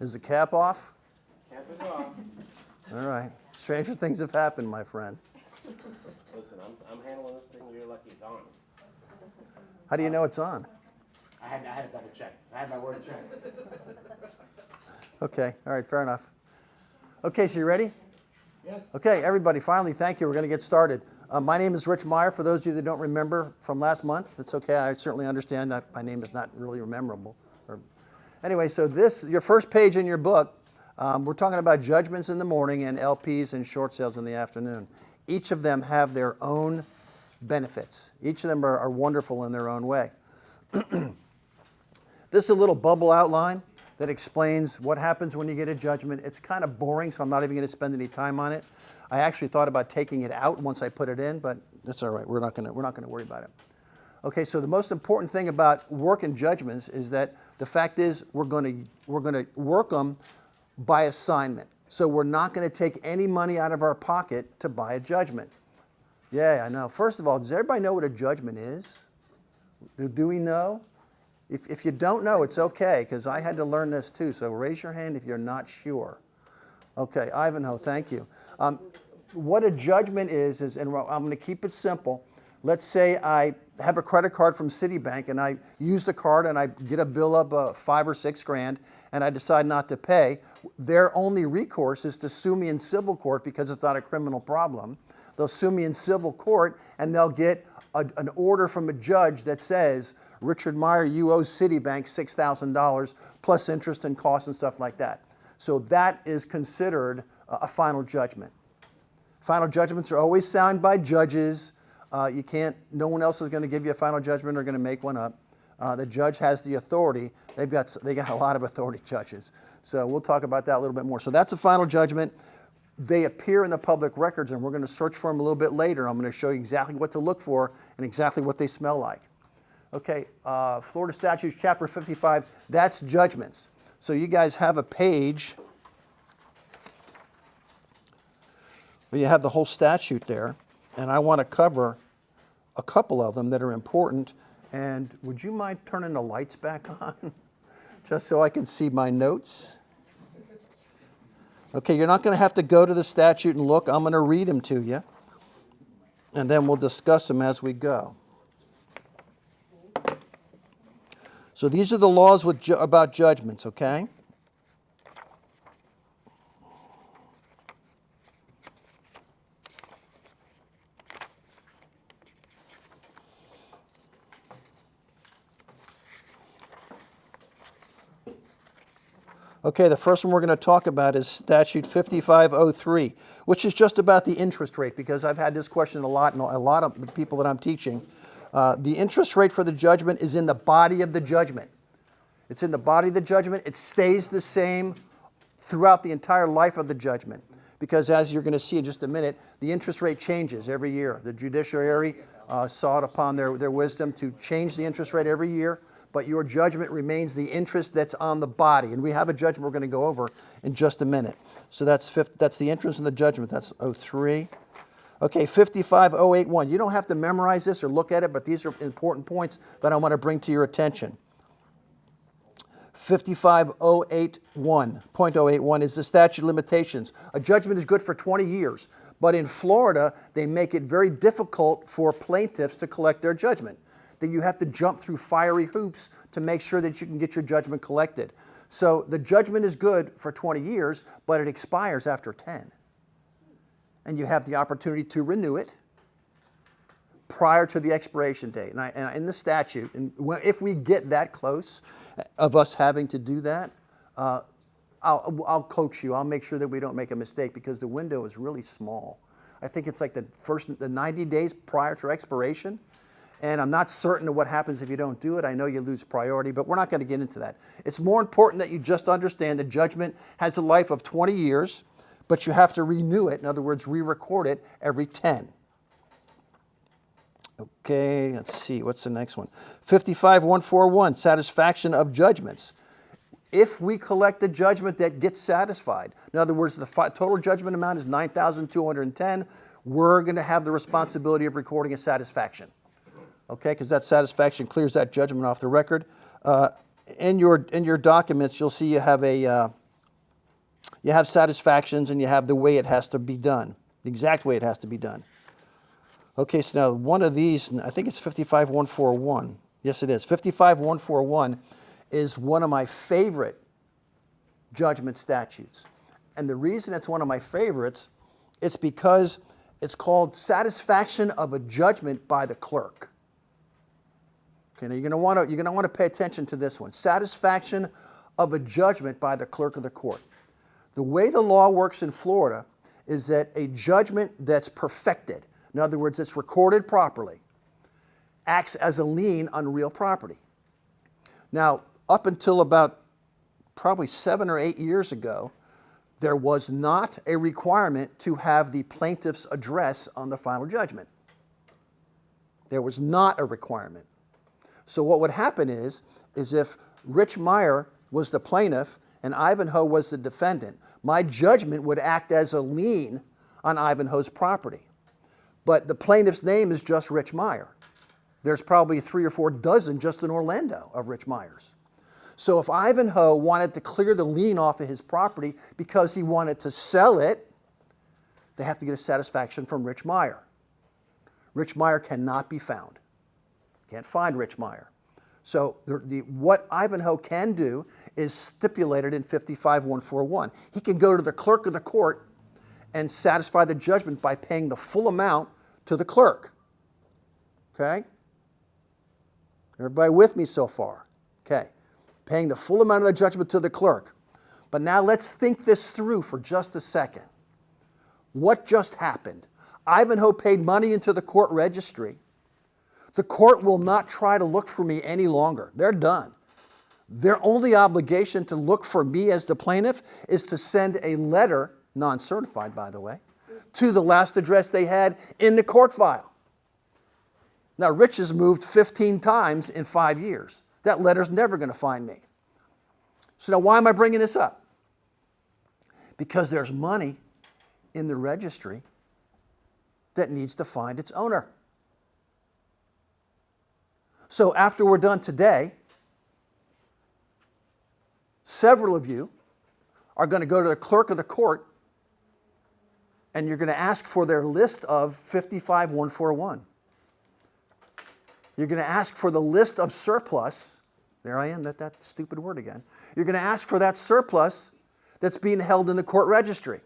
Is the cap off? Cap is off. All right. Stranger things have happened, my friend. Listen, I'm handling this thing. You're lucky it's on. How do you know it's on? I had to double check. I had my word check. Okay. All right. Fair enough. Okay. So you ready? Yes. Okay, everybody, finally, thank you. We're going to get started. My name is Rich Meyer. For those of you that don't remember from last month, it's okay. I certainly understand that my name is not really memorable. Anyway, so this, your first page in your book, we're talking about judgments in the morning and LPs and short sales in the afternoon. Each of them have their own benefits. Each of them are wonderful in their own way. This is a little bubble outline that explains what happens when you get a judgment. It's kind of boring, so I'm not even going to spend any time on it. I actually thought about taking it out once I put it in, but that's all right. We're not going to worry about it. Okay, so the most important thing about working judgments is that the fact is we're going to work them by assignment. So we're not going to take any money out of our pocket to buy a judgment. Yeah, I know. First of all, does everybody know what a judgment is? Do we know? If you don't know, it's okay, because I had to learn this too. So raise your hand if you're not sure. Okay, Ivanhoe, thank you. What a judgment is, and I'm going to keep it simple. Let's say I have a credit card from Citibank, and I use the card, and I get a bill of $5 or $6 grand, and I decide not to pay. Their only recourse is to sue me in civil court because it's not a criminal problem. They'll sue me in civil court, and they'll get an order from a judge that says, Richard Meyer, you owe Citibank $6,000 plus interest and costs and stuff like that. So that is considered a final judgment. Final judgments are always signed by judges. No one else is going to give you a final judgment or going to make one up. The judge has the authority. They got a lot of authority, judges. So we'll talk about that a little bit more. So that's a final judgment. They appear in the public records, and we're going to search for them a little bit later. I'm going to show you exactly what to look for and exactly what they smell like. Okay, Florida Statutes, Chapter 55, that's judgments. So you guys have a page where you have the whole statute there, and I want to cover a couple of them that are important. And would you mind turning the lights back on, just so I can see my notes? Okay, you're not going to have to go to the statute and look. I'm going to read them to you, and then we'll discuss them as we go. So these are the laws about judgments, okay? Okay, the first one we're going to talk about is Statute 5503, which is just about the interest rate, because I've had this question a lot, and a lot of the people that I'm teaching. The interest rate for the judgment is in the body of the judgment. It's in the body of the judgment. It stays the same throughout the entire life of the judgment, because as you're going to see in just a minute, the interest rate changes every year. The judiciary saw it upon their wisdom to change the interest rate every year, but your judgment remains the interest that's on the body. And we have a judgment we're going to go over in just a minute. So that's the interest in the judgment. That's 03. Okay, 55081. You don't have to memorize this or look at it, but these are important points that I want to bring to your attention. 55081.081 is the statute of limitations. A judgment is good for 20 years, but in Florida, they make it very difficult for plaintiffs to collect their judgment. That you have to jump through fiery hoops to make sure that you can get your judgment collected. So the judgment is good for 20 years, but it expires after 10. And you have the opportunity to renew it prior to the expiration date. And in the statute, and if we get that close of us having to do that, I'll coach you. I'll make sure that we don't make a mistake, because the window is really small. I think it's like the 90 days prior to expiration. And I'm not certain of what happens if you don't do it. I know you lose priority, but we're not going to get into that. It's more important that you just understand the judgment has a life of 20 years, but you have to renew it. In other words, re-record it every 10. Okay, let's see. What's the next one? 55141, satisfaction of judgments. If we collect a judgment that gets satisfied, in other words, the total judgment amount is $9,210, we're going to have the responsibility of recording a satisfaction. Okay, because that satisfaction clears that judgment off the record. In your documents, you'll see you have a You have satisfactions and you have the way it has to be done, the exact way it has to be done. Okay, so now one of these, I think it's 55141. Yes, it is. 55141 is one of my favorite judgment statutes. And the reason it's one of my favorites is because it's called satisfaction of a judgment by the clerk. Okay, now you're going to want to pay attention to this one. Satisfaction of a judgment by the clerk of the court. The way the law works in Florida is that a judgment that's perfected, in other words, it's recorded properly, acts as a lien on real property. Now, up until about probably 7 or 8 years ago, there was not a requirement to have the plaintiff's address on the final judgment. There was not a requirement. So what would happen is if Rich Meyer was the plaintiff and Ivanhoe was the defendant, my judgment would act as a lien on Ivanhoe's property. But the plaintiff's name is just Rich Meyer. There's probably 3 or 4 dozen just in Orlando of Rich Meyers. So if Ivanhoe wanted to clear the lien off of his property because he wanted to sell it, they have to get a satisfaction from Rich Meyer. Rich Meyer cannot be found. Can't find Rich Meyer. So what Ivanhoe can do is stipulated in 55141. He can go to the clerk of the court and satisfy the judgment by paying the full amount to the clerk. Okay? Everybody with me so far? Okay. Paying the full amount of the judgment to the clerk. But now let's think this through for just a second. What just happened? Ivanhoe paid money into the court registry. The court will not try to look for me any longer. They're done. Their only obligation to look for me as the plaintiff is to send a letter, non-certified by the way, to the last address they had in the court file. Now, Rich has moved 15 times in 5 years. That letter's never going to find me. So now why am I bringing this up? Because there's money in the registry that needs to find its owner. So after we're done today, several of you are going to go to the clerk of the court and you're going to ask for their list of 55141. You're going to ask for the list of surplus. There I am, that stupid word again. You're going to ask for that surplus that's being held in the court registry.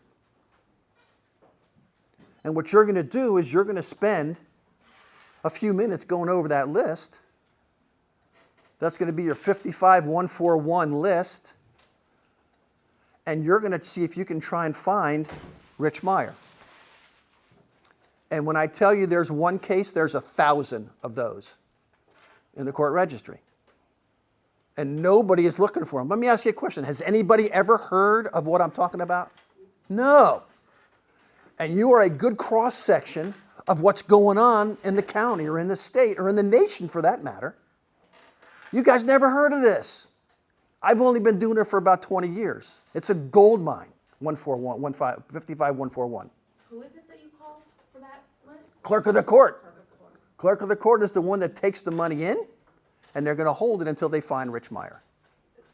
And what you're going to do is you're going to spend a few minutes going over that list. That's going to be your 55141 list. And you're going to see if you can try and find Rich Meyer. And when I tell you there's one case, there's 1,000 of those in the court registry. And nobody is looking for him. Let me ask you a question. Has anybody ever heard of what I'm talking about? No. And you are a good cross-section of what's going on in the county or in the state or in the nation for that matter. You guys never heard of this. I've only been doing it for about 20 years. It's a gold mine, 55141. Who is it that you call for that list? Clerk of the court. Clerk of the court is the one that takes the money in, and they're going to hold it until they find Rich Meyer.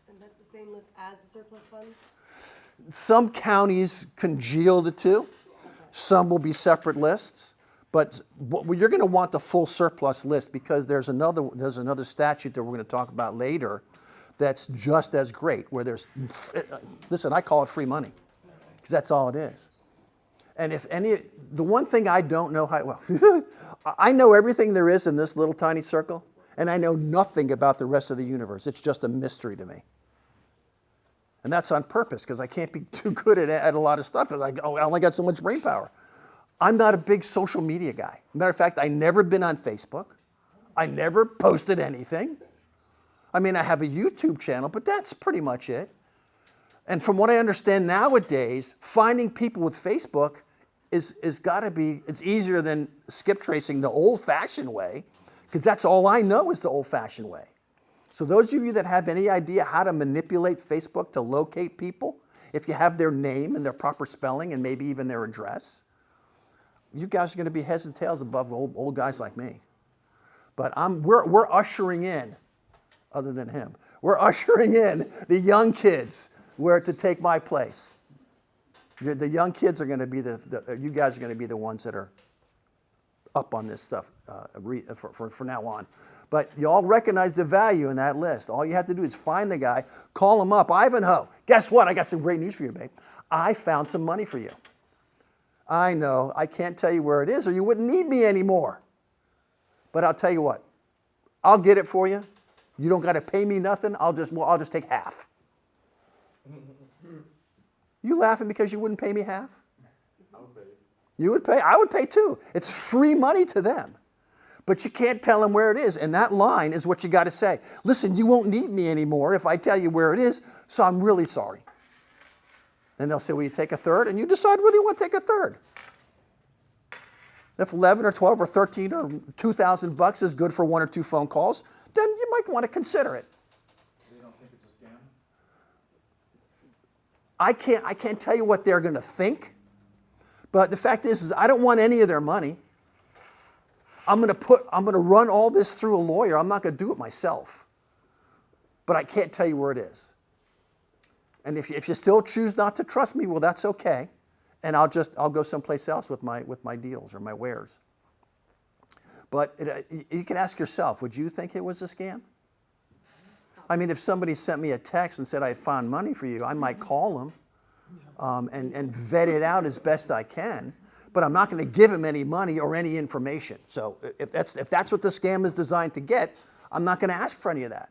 And that's the same list as the surplus funds? Some counties congeal the two. Some will be separate lists. But you're going to want the full surplus list because there's another statute that we're going to talk about later that's just as great, where listen, I call it free money because that's all it is. And the one thing I don't know I know everything there is in this little tiny circle, and I know nothing about the rest of the universe. It's just a mystery to me. And that's on purpose because I can't be too good at a lot of stuff because I only got so much brain power. I'm not a big social media guy. Matter of fact, I never been on Facebook. I never posted anything. I mean, I have a YouTube channel, but that's pretty much it. And from what I understand nowadays, finding people with Facebook is got to be, it's easier than skip tracing the old-fashioned way, because that's all I know is the old-fashioned way. So those of you that have any idea how to manipulate Facebook to locate people, if you have their name and their proper spelling and maybe even their address, you guys are going to be heads and tails above old guys like me. But we're ushering in, other than him, we're ushering in the young kids where to take my place. The young kids are going to be you guys are going to be the ones that are up on this stuff for now on. But you all recognize the value in that list. All you have to do is find the guy, call him up. Ivanhoe, guess what? I got some great news for you, babe. I found some money for you. I know, I can't tell you where it is or you wouldn't need me anymore. But I'll tell you what, I'll get it for you. You don't got to pay me nothing. I'll just take half. You laughing because you wouldn't pay me half? I would pay. You would pay? I would pay too. It's free money to them. But you can't tell them where it is. And that line is what you got to say. Listen, you won't need me anymore if I tell you where it is, so I'm really sorry. And they'll say, will you take a third? And you decide whether you want to take a third. If 11 or 12 or 13 or $2,000 is good for 1 or 2 phone calls, then you might want to consider it. They don't think it's a scam? I can't tell you what they're going to think, but the fact is I don't want any of their money. I'm going to run all this through a lawyer. I'm not going to do it myself. But I can't tell you where it is. And if you still choose not to trust me, well, that's okay. And I'll go someplace else with my deals or my wares. But you can ask yourself, would you think it was a scam? I mean, if somebody sent me a text and said I found money for you, I might call them and vet it out as best I can. But I'm not going to give him any money or any information. So if that's what the scam is designed to get, I'm not going to ask for any of that.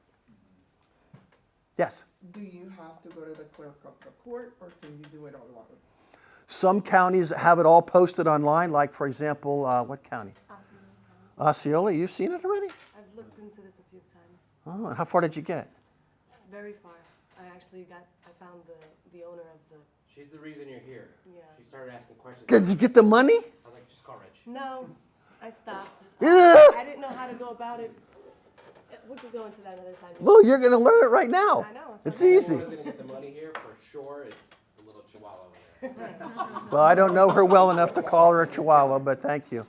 Yes? Do you have to go to the clerk of the court, or can you do it online? Some counties have it all posted online, like, for example, what county? Osceola. You've seen it already? I've looked into this a few times. Oh, and how far did you get? Very far. I found the owner of the, She's the reason you're here. Yeah. She started asking questions. Did you get the money? I was like, just call Rich. no, I stopped. Yeah. I didn't know how to go about it. We could go into that another time. Well, you're going to learn it right now. I know, It's that's what I'm easy. If going to get the money here, for sure, it's the little chihuahua over there. Well, I don't know her well enough to call her a chihuahua, but thank you.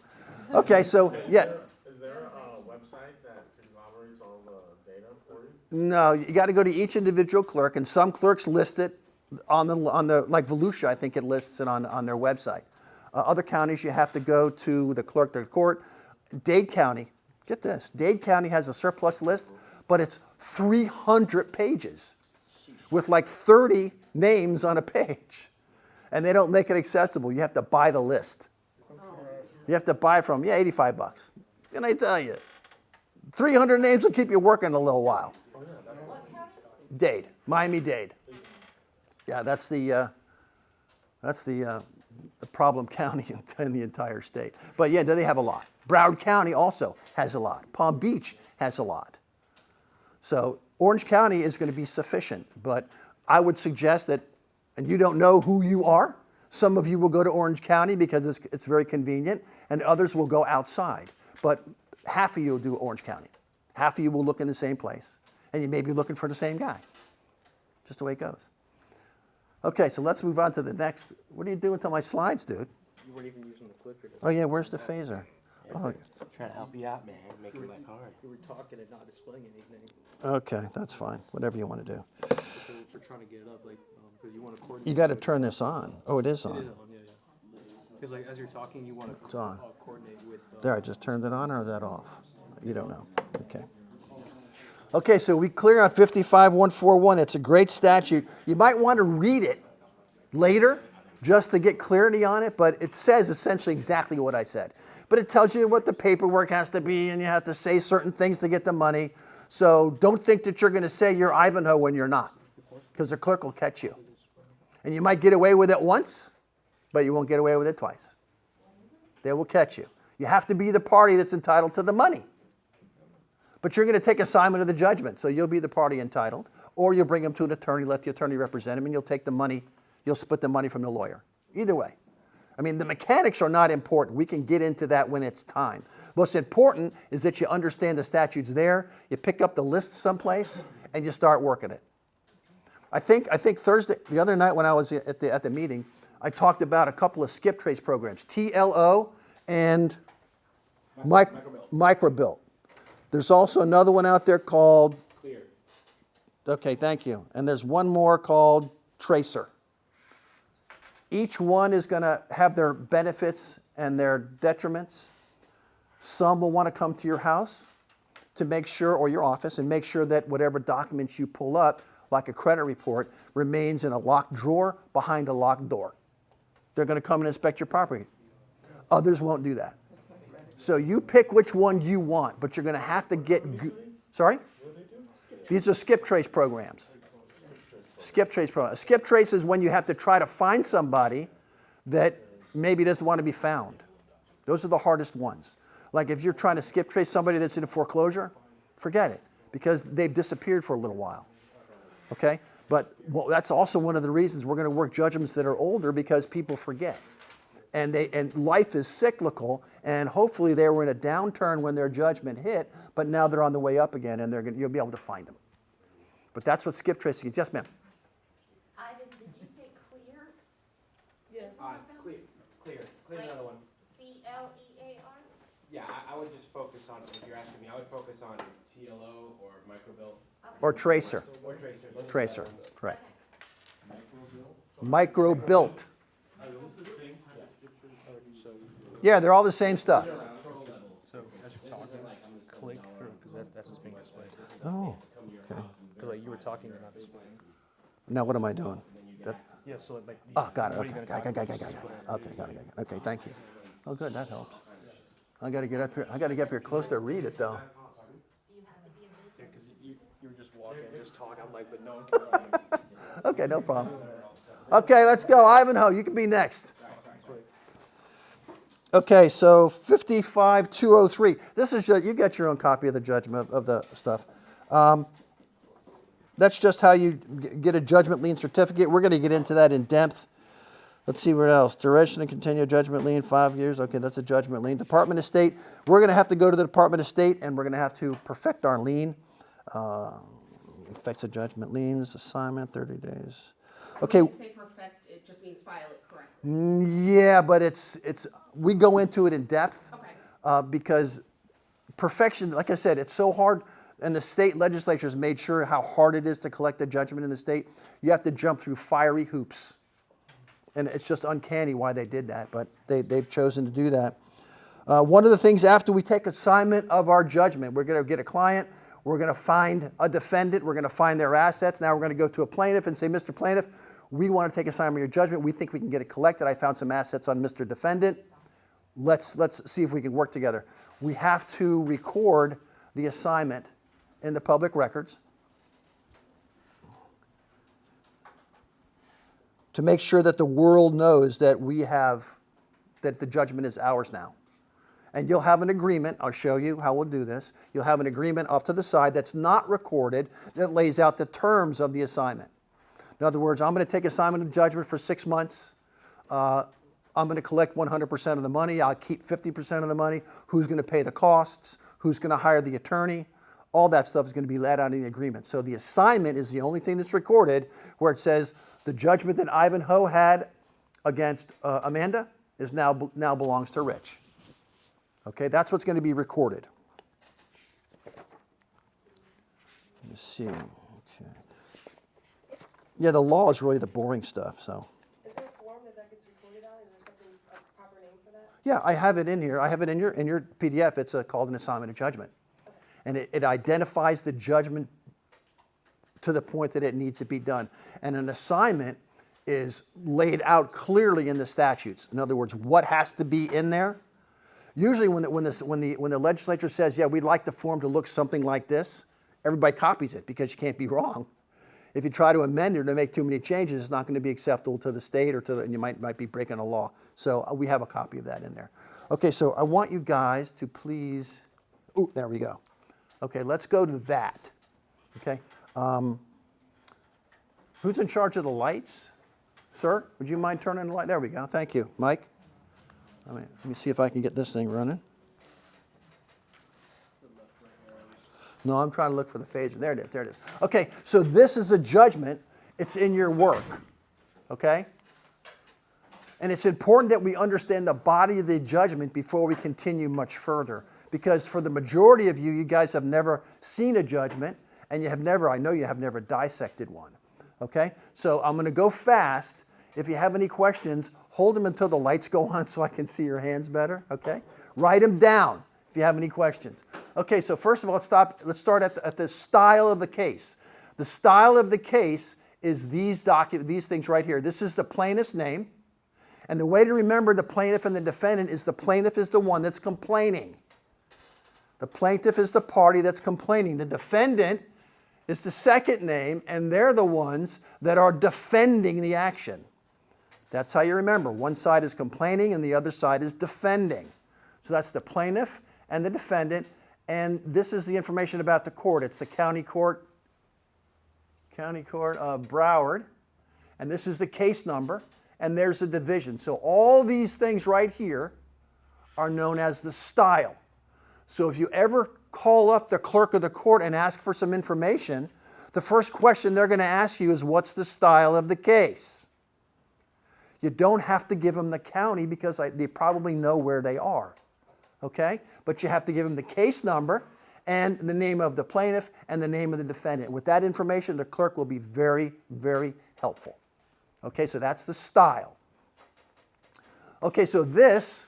Okay, so, yeah. Is there a website that conglomerates all the data for you? No, you got to go to each individual clerk, and some clerks list it on the like Volusia, I think it lists it on their website. Other counties, you have to go to the clerk of the court. Dade County, get this, Dade County has a surplus list, but it's 300 pages with like 30 names on a page. And they don't make it accessible. You have to buy the list. You have to buy it from, $85. And I tell you, 300 names will keep you working a little while. Dade, Miami-Dade. Yeah, that's the problem county in the entire state. But yeah, they have a lot. Broward County also has a lot. Palm Beach has a lot. So Orange County is going to be sufficient. But I would suggest that, and you don't know who you are, some of you will go to Orange County because it's very convenient, and others will go outside. But half of you will do Orange County. Half of you will look in the same place, and you may be looking for the same guy. Just the way it goes. Okay, so let's move on to the next. What are you doing to my slides, dude? You weren't even using the clicker. Oh yeah, where's the phaser? Oh, Trying to help you out, man. Make your life hard. We were talking and not displaying anything. okay, that's fine. Whatever you want to do. So we're trying to get it up, like, because you want to coordinate. You got to turn this on. Oh, it is It is on. on, yeah. Because like as you're talking, you want It's to on. coordinate with. There, I just turned it on, or is that off? You don't know. Okay. Okay, so we clear on 55-141. It's a great statute. You might want to read it later just to get clarity on it, but it says essentially exactly what I said. But it tells you what the paperwork has to be, and you have to say certain things to get the money. So don't think that you're going to say you're Ivanhoe when you're not, because the clerk will catch you. And you might get away with it once, but you won't get away with it twice. They will catch you. You have to be the party that's entitled to the money. But you're going to take assignment of the judgment, so you'll be the party entitled, or you'll bring him to an attorney, let the attorney represent him, and you'll take the money, you'll split the money from the lawyer. Either way. I mean, the mechanics are not important. We can get into that when it's time. What's important is that you understand the statute's there, you pick up the list someplace, and you start working it. I think Thursday, the other night when I was at the meeting, I talked about a couple of skip trace programs, TLO and Microbilt. There's also another one out there called, Clear. okay, thank you. And there's one more called Tracer. Each one is going to have their benefits and their detriments. Some will want to come to your house to make sure, or your office, and make sure that whatever documents you pull up, like a credit report, remains in a locked drawer behind a locked door. They're going to come and inspect your property. Others won't do that. So you pick which one you want, but you're going to have to get. Sorry? These are skip trace programs. Skip trace program. Skip trace is when you have to try to find somebody that maybe doesn't want to be found. Those are the hardest ones. Like if you're trying to skip trace somebody that's in a foreclosure, forget it, because they've disappeared for a little while. Okay? But that's also one of the reasons we're going to work judgments that are older, because people forget. And life is cyclical, and hopefully they were in a downturn when their judgment hit, but now they're on the way up again, and you'll be able to find them. But that's what skip tracing is. Yes, ma'am. Ivan, did you say clear? Yes. Clear another one. CLEAR? Yeah, I would just focus on, if you're asking me, I would focus on TLO or microbill Or tracer. or tracer. Those are the Tracer, better ones. right. Micro-built. Yeah, they're all the same stuff. So as you're talking, click through, because that's what's being displayed. Oh, okay. Because like you were talking, you're not displaying. Now what am I doing? Yeah, so like. Oh, got it. what are Okay, you got gonna it. talk Okay, about? got it. Okay, thank you. Oh, good, that helps. I got to get up here. I got to get up here close to read it, though. Yeah, because you were just walking, just talking. I'm like, but no one can. Okay, no problem. Okay, let's go. Ivanhoe, you can be next. Okay, so 55203. This is you get your own copy of the judgment of the stuff. That's just how you get a judgment lien certificate. We're going to get into that in depth. Let's see what else. Duration and continued judgment lien, 5 years. Okay, that's a judgment lien. Department of State. We're going to have to go to the Department of State, and we're going to have to perfect our lien. Effects of judgment liens, assignment, 30 days. Okay. When you say perfect, it just means file it correctly. Yeah, but we go into it in depth. Okay. Because perfection, like I said, it's so hard, and the state legislature has made sure how hard it is to collect the judgment in the state. You have to jump through fiery hoops. And it's just uncanny why they did that, but they've chosen to do that. One of the things after we take assignment of our judgment, we're going to get a client, we're going to find a defendant, we're going to find their assets. Now we're going to go to a plaintiff and say, Mr. Plaintiff, we want to take assignment of your judgment. We think we can get it collected. I found some assets on Mr. Defendant. Let's see if we can work together. We have to record the assignment in the public records to make sure that the world knows that that the judgment is ours now. And you'll have an agreement. I'll show you how we'll do this. You'll have an agreement off to the side that's not recorded that lays out the terms of the assignment. In other words, I'm going to take assignment of the judgment for 6 months. I'm going to collect 100% of the money. I'll keep 50% of the money. Who's going to pay the costs? Who's going to hire the attorney? All that stuff is going to be laid out in the agreement. So the assignment is the only thing that's recorded where it says the judgment that Ivanhoe had against Amanda is now belongs to Rich. Okay, that's what's going to be recorded. Let's see. Okay. Yeah, the law is really the boring stuff. So. Is there a form that gets recorded on? Is there something, a proper name for that? Yeah, I have it in here. I have it in your PDF. It's called an assignment of judgment, and it identifies the judgment to the point that it needs to be done. And an assignment is laid out clearly in the statutes. In other words, what has to be in there. Usually, when the legislature says, "Yeah, we'd like the form to look something like this," everybody copies it because you can't be wrong. If you try to amend it or make too many changes, it's not going to be acceptable to the state and you might be breaking a law. So we have a copy of that in there. Okay, so I want you guys to please. Oh, there we go. Okay, let's go to that. Okay. Who's in charge of the lights? Sir, would you mind turning the light? There we go. Thank you. Mike? Let me see if I can get this thing running. No, I'm trying to look for the phaser. There it is. There it is. Okay, so this is a judgment. It's in your work. Okay? And it's important that we understand the body of the judgment before we continue much further. Because for the majority of you, you guys have never seen a judgment, and I know you have never dissected one. Okay? So I'm going to go fast. If you have any questions, hold them until the lights go on so I can see your hands better, okay? Write them down if you have any questions. Okay, so first of all, let's start at the style of the case. The style of the case is these things right here. This is the plaintiff's name. And the way to remember the plaintiff and the defendant is the plaintiff is the one that's complaining. The plaintiff is the party that's complaining. The defendant is the second name, and they're the ones that are defending the action. That's how you remember. One side is complaining and the other side is defending. So that's the plaintiff and the defendant, and this is the information about the court. It's the County Court of Broward, and this is the case number, and there's the division. So all these things right here are known as the style. So if you ever call up the clerk of the court and ask for some information, the first question they're going to ask you is, what's the style of the case? You don't have to give them the county because they probably know where they are, okay? But you have to give them the case number and the name of the plaintiff and the name of the defendant. With that information, the clerk will be very, very helpful. Okay, so that's the style. Okay, so this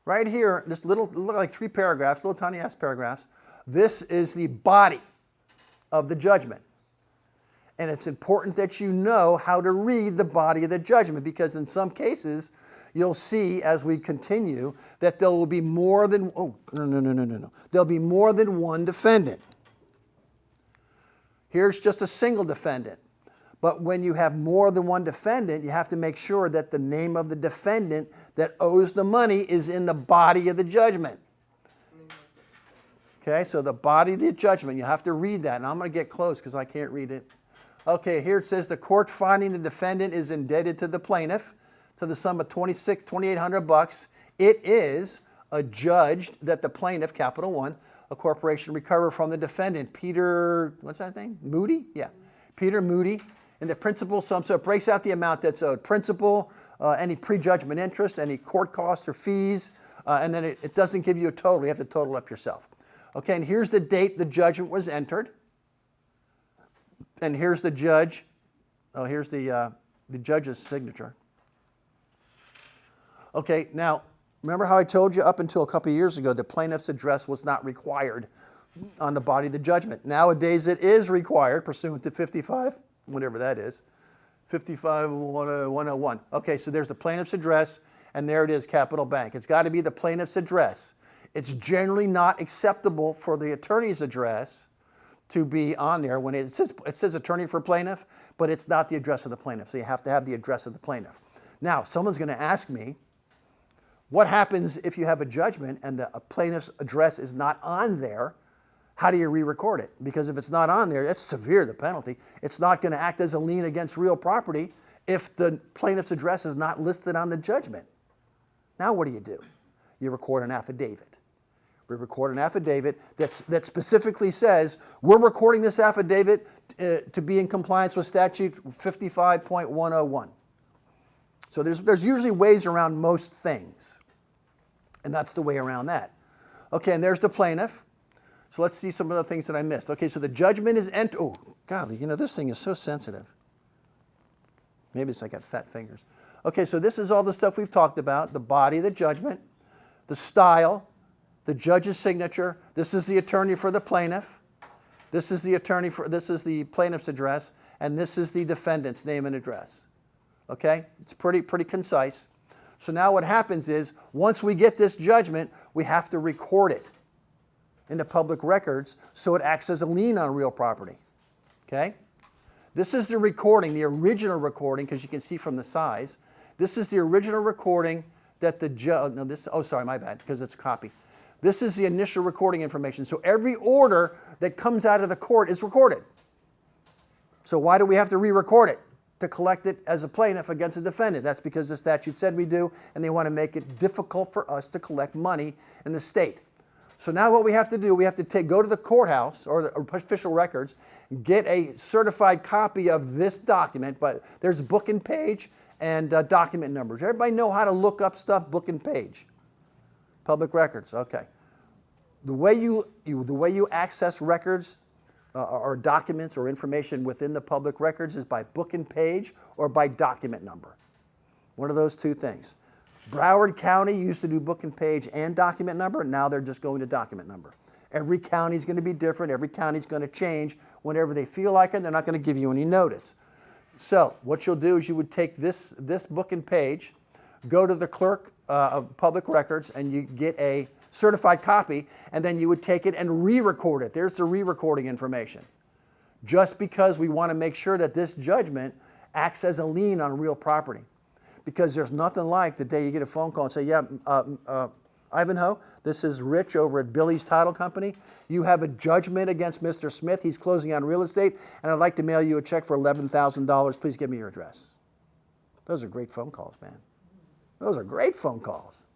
right here, this look like 3 paragraphs, little tiny ass paragraphs. This is the body of the judgment. And it's important that you know how to read the body of the judgment, because in some cases, you'll see as we continue that there will be more than, there'll be more than one defendant. Here's just a single defendant. But when you have more than one defendant, you have to make sure that the name of the defendant that owes the money is in the body of the judgment. Okay, so the body of the judgment, you have to read that. And I'm going to get close because I can't read it. Okay, here it says the court finding the defendant is indebted to the plaintiff to the sum of $2,800. It is adjudged that the plaintiff, capital One, a corporation, recover from the defendant, Peter, what's that name? Moody? Yeah, Peter Moody, in the principal sum. So it breaks out the amount that's owed. Principal, any prejudgment interest, any court costs or fees, and then it doesn't give you a total. You have to total up yourself. Okay, and here's the date the judgment was entered. And here's the judge. Oh, here's the judge's signature. Okay, now, remember how I told you up until a couple of years ago the plaintiff's address was not required on the body of the judgment. Nowadays it is required pursuant to 55, whatever that is, 55-101. Okay, so there's the plaintiff's address, and there it is, Capital Bank. It's got to be the plaintiff's address. It's generally not acceptable for the attorney's address to be on there when it says attorney for plaintiff, but it's not the address of the plaintiff. So you have to have the address of the plaintiff. Now, someone's going to ask me, what happens if you have a judgment and the plaintiff's address is not on there? How do you re-record it? Because if it's not on there, that's severe, the penalty. It's not going to act as a lien against real property if the plaintiff's address is not listed on the judgment. Now what do? You record an affidavit. We record an affidavit that specifically says, we're recording this affidavit to be in compliance with statute 55.101. So there's usually ways around most things. And that's the way around that. Okay, and there's the plaintiff. So let's see some of the things that I missed. Okay, so the judgment is entered. Oh, golly, this thing is so sensitive. Maybe it's I got fat fingers. Okay, so this is all the stuff we've talked about. The body of the judgment, the style, the judge's signature. This is the attorney for the plaintiff. This is the plaintiff's address, and this is the defendant's name and address. Okay? It's pretty concise. So now what happens is, once we get this judgment, we have to record it in the public records so it acts as a lien on real property. Okay? This is the recording, the original recording, because you can see from the size. This is the original recording that the judge, my bad, because it's a copy. This is the initial recording information. So every order that comes out of the court is recorded. So why do we have to re-record it? To collect it as a plaintiff against a defendant. That's because the statute said we do, and they want to make it difficult for us to collect money in the state. So now what we have to do, we have to go to the courthouse or the official records, get a certified copy of this document, but there's book and page and document numbers. Everybody know how to look up stuff, book and page. Public records, okay. The way you access records or documents or information within the public records is by book and page or by document number. One of those two things. Broward County used to do book and page and document number. Now they're just going to document number. Every county is going to be different. Every county is going to change whenever they feel like it. They're not going to give you any notice. So what you'll do is you would take this book and page, go to the clerk of public records, and you get a certified copy, and then you would take it and re-record it. There's the re-recording information. Just because we want to make sure that this judgment acts as a lien on real property. Because there's nothing like the day you get a phone call and say, yeah, Ivanhoe, this is Rich over at Billy's Title Company. You have a judgment against Mr. Smith. He's closing on real estate, and I'd like to mail you a check for $11,000. Please give me your address. Those are great phone calls, man. Those are great phone calls.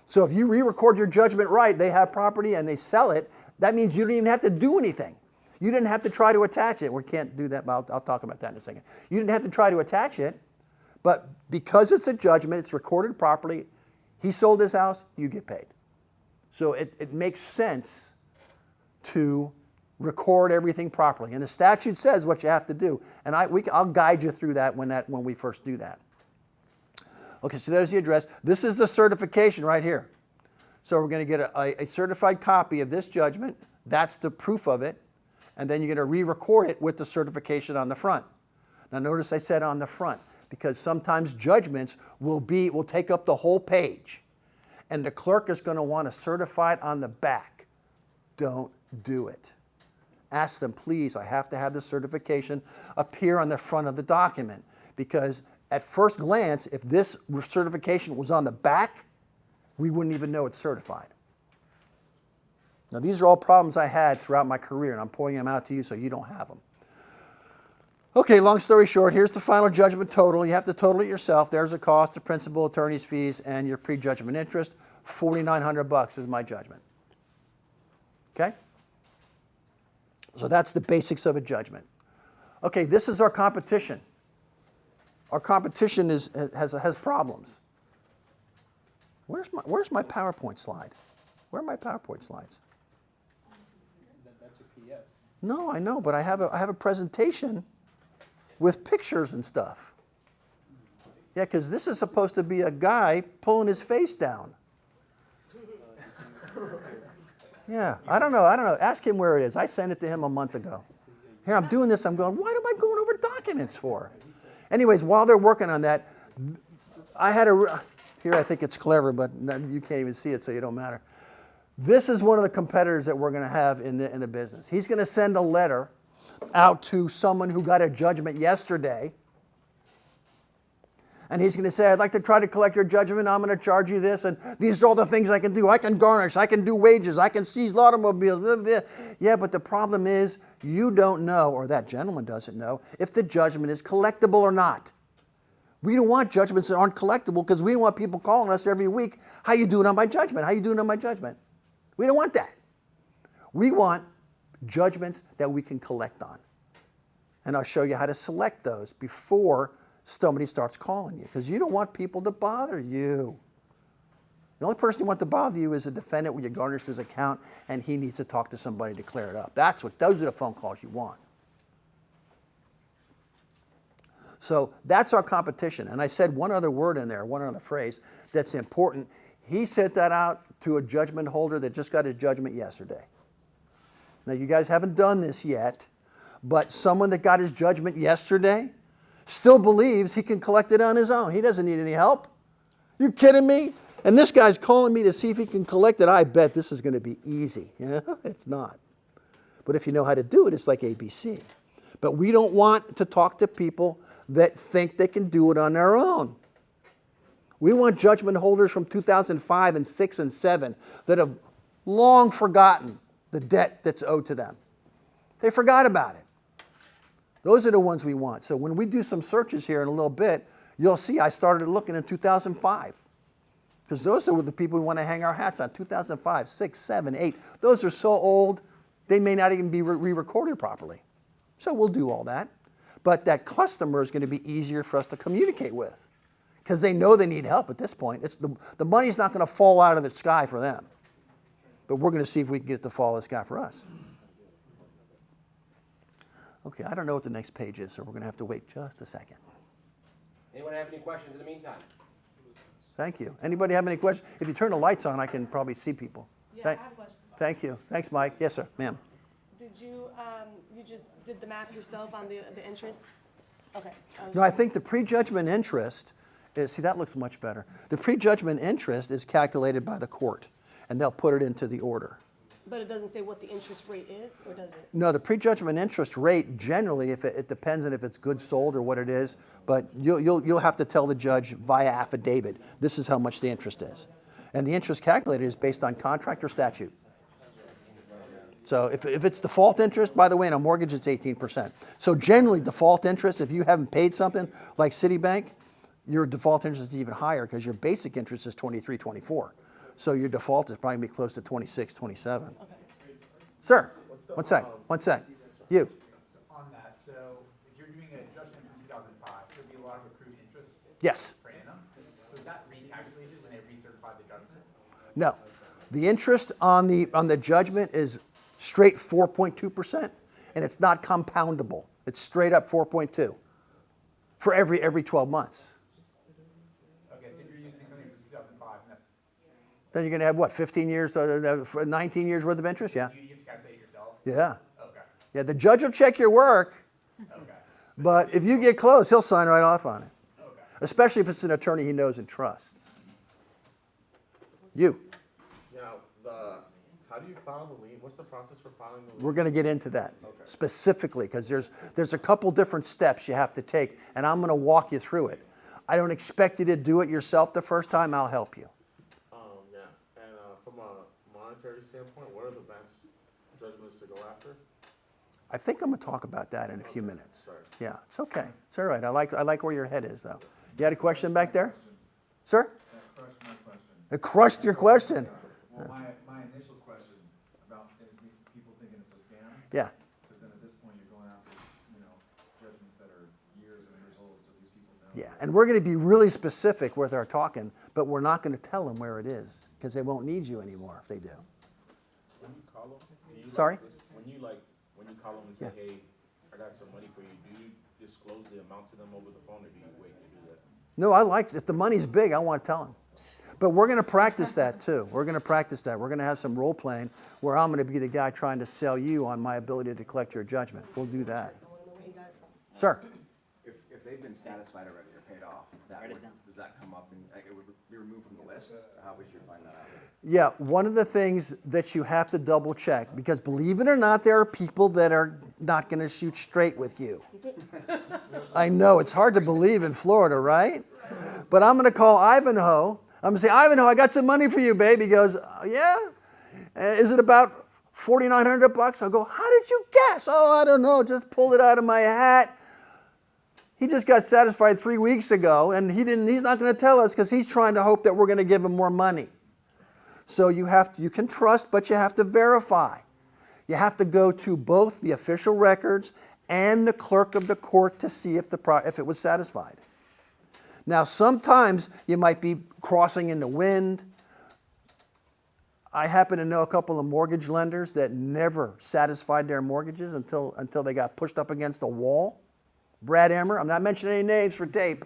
So if you re-record your judgment right, they have property and they sell it, that means you don't even have to do anything. You didn't have to try to attach it. We can't do that, but I'll talk about that in a second. You didn't have to try to attach it, but because it's a judgment, it's recorded properly, he sold his house, you get paid. So it makes sense to record everything properly. And the statute says what you have to do. And I'll guide you through that when we first do that. Okay, so there's the address. This is the certification right here. So we're going to get a certified copy of this judgment. That's the proof of it. And then you're going to re-record it with the certification on the front. Now notice I said on the front, because sometimes judgments will take up the whole page. And the clerk is going to want to certify it on the back. Don't do it. Ask them, please, I have to have the certification appear on the front of the document. Because at first glance, if this certification was on the back, we wouldn't even know it's certified. Now, these are all problems I had throughout my career, and I'm pointing them out to you so you don't have them. Okay, long story short, here's the final judgment total. You have to total it yourself. There's the cost, the principal, attorney's fees, and your prejudgment interest. $4,900 is my judgment. Okay? So that's the basics of a judgment. Okay, this is our competition. Our competition has problems. Where's my PowerPoint slide? Where are my PowerPoint slides? That's your PF. No, I know, but I have a presentation with pictures and stuff. Yeah, because this is supposed to be a guy pulling his face down. Yeah, I don't know. Ask him where it is. I sent it to him a month ago. Here, I'm doing this. I'm going, what am I going over documents for? Anyways, while they're working on that, I had here I think it's clever, but you can't even see it, so it don't matter. This is one of the competitors that we're going to have in the business. He's going to send a letter out to someone who got a judgment yesterday. And he's going to say, I'd like to try to collect your judgment. I'm going to charge you this. And these are all the things I can do. I can garnish. I can do wages. I can seize automobiles. Blah, blah. Yeah, but the problem is you don't know, or that gentleman doesn't know, if the judgment is collectible or not. We don't want judgments that aren't collectible because we don't want people calling us every week, how you doing on my judgment? How you doing on my judgment? We don't want that. We want judgments that we can collect on. And I'll show you how to select those before somebody starts calling you, because you don't want people to bother you. The only person you want to bother you is a defendant when you garnished his account and he needs to talk to somebody to clear it up. Those are the phone calls you want. So that's our competition. And I said one other word in there, one other phrase that's important. He sent that out to a judgment holder that just got his judgment yesterday. Now, you guys haven't done this yet, but someone that got his judgment yesterday still believes he can collect it on his own. He doesn't need any help. You kidding me? And this guy's calling me to see if he can collect it. I bet this is going to be easy. Yeah, it's not. But if you know how to do it, it's like ABC. But we don't want to talk to people that think they can do it on their own. We want judgment holders from 2005 and 6 and 7 that have long forgotten the debt that's owed to them. They forgot about it. Those are the ones we want. So when we do some searches here in a little bit, you'll see I started looking in 2005. Because those are the people we want to hang our hats on. 2005, 6, 7, 8. Those are so old, they may not even be re-recorded properly. So we'll do all that. But that customer is going to be easier for us to communicate with. Because they know they need help at this point. The money's not going to fall out of the sky for them. But we're going to see if we can get it to fall out of the sky for us. Okay, I don't know what the next page is, so we're going to have to wait just a second. Anyone have any questions in the meantime? Thank you. Anybody have any questions? If you turn the lights on, I can probably see people. Yeah, I Thank- have a question. Thank you. Thanks, Mike. Yes, sir. Ma'am. Did you, you just did the math yourself on the interest? Okay. No, I think the prejudgment interest is, see, that looks much better. The prejudgment interest is calculated by the court, and they'll put it into the order. But it doesn't say what the interest rate is, or does it? No, the prejudgment interest rate generally, if it depends on if it's good sold or what it is, but you'll have to tell the judge via affidavit, this is how much the interest is. And the interest calculated is based on contract or statute. So if it's default interest, by the way, in a mortgage, it's 18%. So generally, default interest, if you haven't paid something like Citibank, your default interest is even higher because your basic interest is 23, 24. So your default is probably gonna be close to 26, 27. Okay. Sir, one sec. You. On that, so if you're doing a judgment from 2005, there'd be a lot of accrued interest Yes. per annum. So is that recalculated when they recertify the judgment? No. The interest on the judgment is straight 4.2%, and it's not compoundable. It's straight up 4.2 for every 12 months. Okay, so if you're using something from 2005, and that's, Then you're going to have what, 15 years, 19 years worth of interest? Yeah. you have to calculate it yourself? Yeah. Okay, Yeah, the judge will check your work, okay, but if you get close, he'll sign right off on it, okay. especially if it's an attorney he knows and trusts. You. Now, how do you file the lien? What's the process for filing the lien? We're going to get into that specifically because there's a couple different steps you have to take, and I'm going to walk you through it. I don't expect you to do it yourself the first time. I'll help you. Yeah, and from a monetary standpoint, what are the best judgments to go after? I think I'm going to talk about that in a few minutes. Sorry. Yeah, it's okay. It's all right. I like where your head is, though. You had a question back there, sir? That crushed my question. It crushed your question. Well, my initial question about people thinking it's a scam, Yeah. because then at this point you're going after, judgments that are years and years old, so these people know. Yeah, and we're going to be really specific with our talking, but we're not going to tell them where it is because they won't need you anymore if they do. When you call them, do you Sorry? when you call them and say, hey, I got some money for you, do you disclose the amount to them over the phone, or do you wait to do that? No, I like, if the money's big, I want to tell them. But we're going to practice that too. We're going to practice that. We're going to have some role playing where I'm going to be the guy trying to sell you on my ability to collect your judgment. We'll do that. I want to know where he got it from. Sir? If they've been satisfied already or paid off, does that come up and it would be removed from the list? How would you find that out? Yeah, one of the things that you have to double check, because believe it or not, there are people that are not going to shoot straight with you. I know, it's hard to believe in Florida, right? But I'm going to call Ivanhoe. I'm going to say, Ivanhoe, I got some money for you, babe. He goes, yeah? Is it about $4,900? I'll go, how did you guess? Oh, I don't know, just pulled it out of my hat. He just got satisfied 3 weeks ago, and he's not going to tell us because he's trying to hope that we're going to give him more money. So you can trust, but you have to verify. You have to go to both the official records and the clerk of the court to see if it was satisfied. Now, sometimes you might be crossing in the wind. I happen to know a couple of mortgage lenders that never satisfied their mortgages until they got pushed up against a wall. Brad Emmer, I'm not mentioning any names for tape,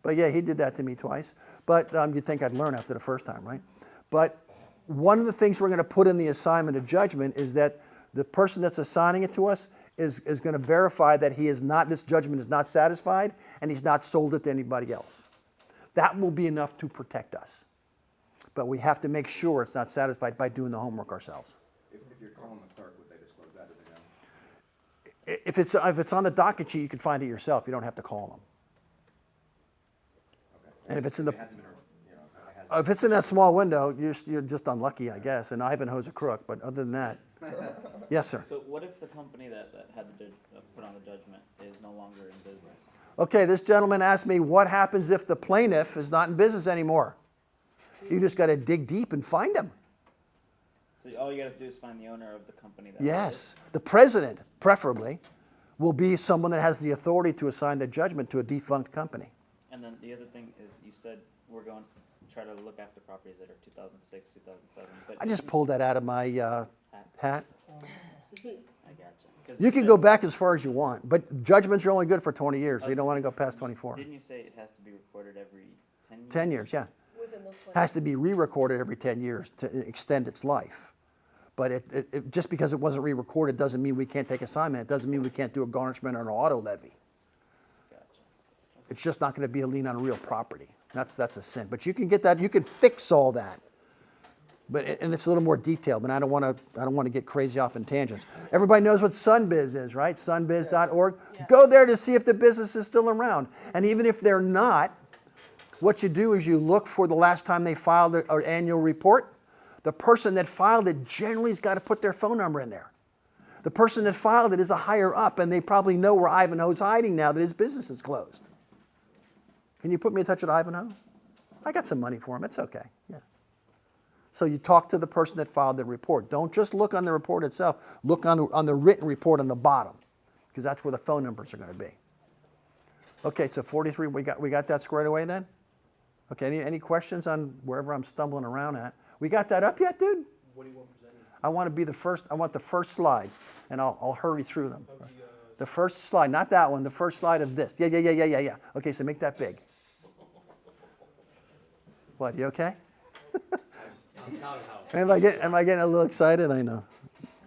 but yeah, he did that to me twice. But you'd think I'd learn after the first time, right? But one of the things we're going to put in the assignment of judgment is that the person that's assigning it to us is going to verify that this judgment is not satisfied and he's not sold it to anybody else. That will be enough to protect us. But we have to make sure it's not satisfied by doing the homework ourselves. If you're calling the clerk, would they disclose that? Do they know? If it's on the docket sheet, you can find it yourself. You don't have to call them. Okay. And if it's in the It hasn't been, it hasn't. if it's in that small window, you're just unlucky, I guess. And Ivanhoe's a crook, but other than that, yes, sir. So what if the company that had the put on the judgment is no longer in business? Okay, this gentleman asked me, what happens if the plaintiff is not in business anymore? You just got to dig deep and find him. So all you got to do is find the owner of the company. That Yes, the president, preferably, will be someone that has the authority to assign the judgment to a defunct company. And then the other thing is, you said we're going to try to look after properties that are 2006, 2007. But I just pulled that out of my hat. I gotcha. 'Cause You can said- go back as far as you want, but judgments are only good for 20 years, so you don't want to go past 24. Didn't you say it has to be recorded every 10 years? 10 years, yeah. Within those 20. Has to be re-recorded every 10 years to extend its life. But just because it wasn't re-recorded doesn't mean we can't take assignment. It doesn't mean we can't do a garnishment or an auto levy. Gotcha. It's just not going to be a lien on real property. That's a sin. But you can get that. You can fix all that. But and it's a little more detailed. But I don't want to get crazy off in tangents. Everybody knows what Sunbiz is, right? Sunbiz.org. Yes. Go there to see if the business is still around. And even if they're not, what you do is you look for the last time they filed an annual report. The person that filed it generally has got to put their phone number in there. The person that filed it is a higher up, and they probably know where Ivanhoe's hiding now that his business is closed. Can you put me in touch with Ivanhoe? I got some money for him. It's okay. Yeah. So you talk to the person that filed the report. Don't just look on the report itself. Look on the written report on the bottom, because that's where the phone numbers are going to be. Okay, so 43. We got that squared away then. Okay. Any questions on wherever I'm stumbling around at? We got that up yet, dude? What do you want presented? I want to be the first. I want the first slide, and I'll hurry through them. The first slide, not that one. The first slide of this. Yeah. Okay, so make that big. What? You okay? Am I getting a little excited? I know.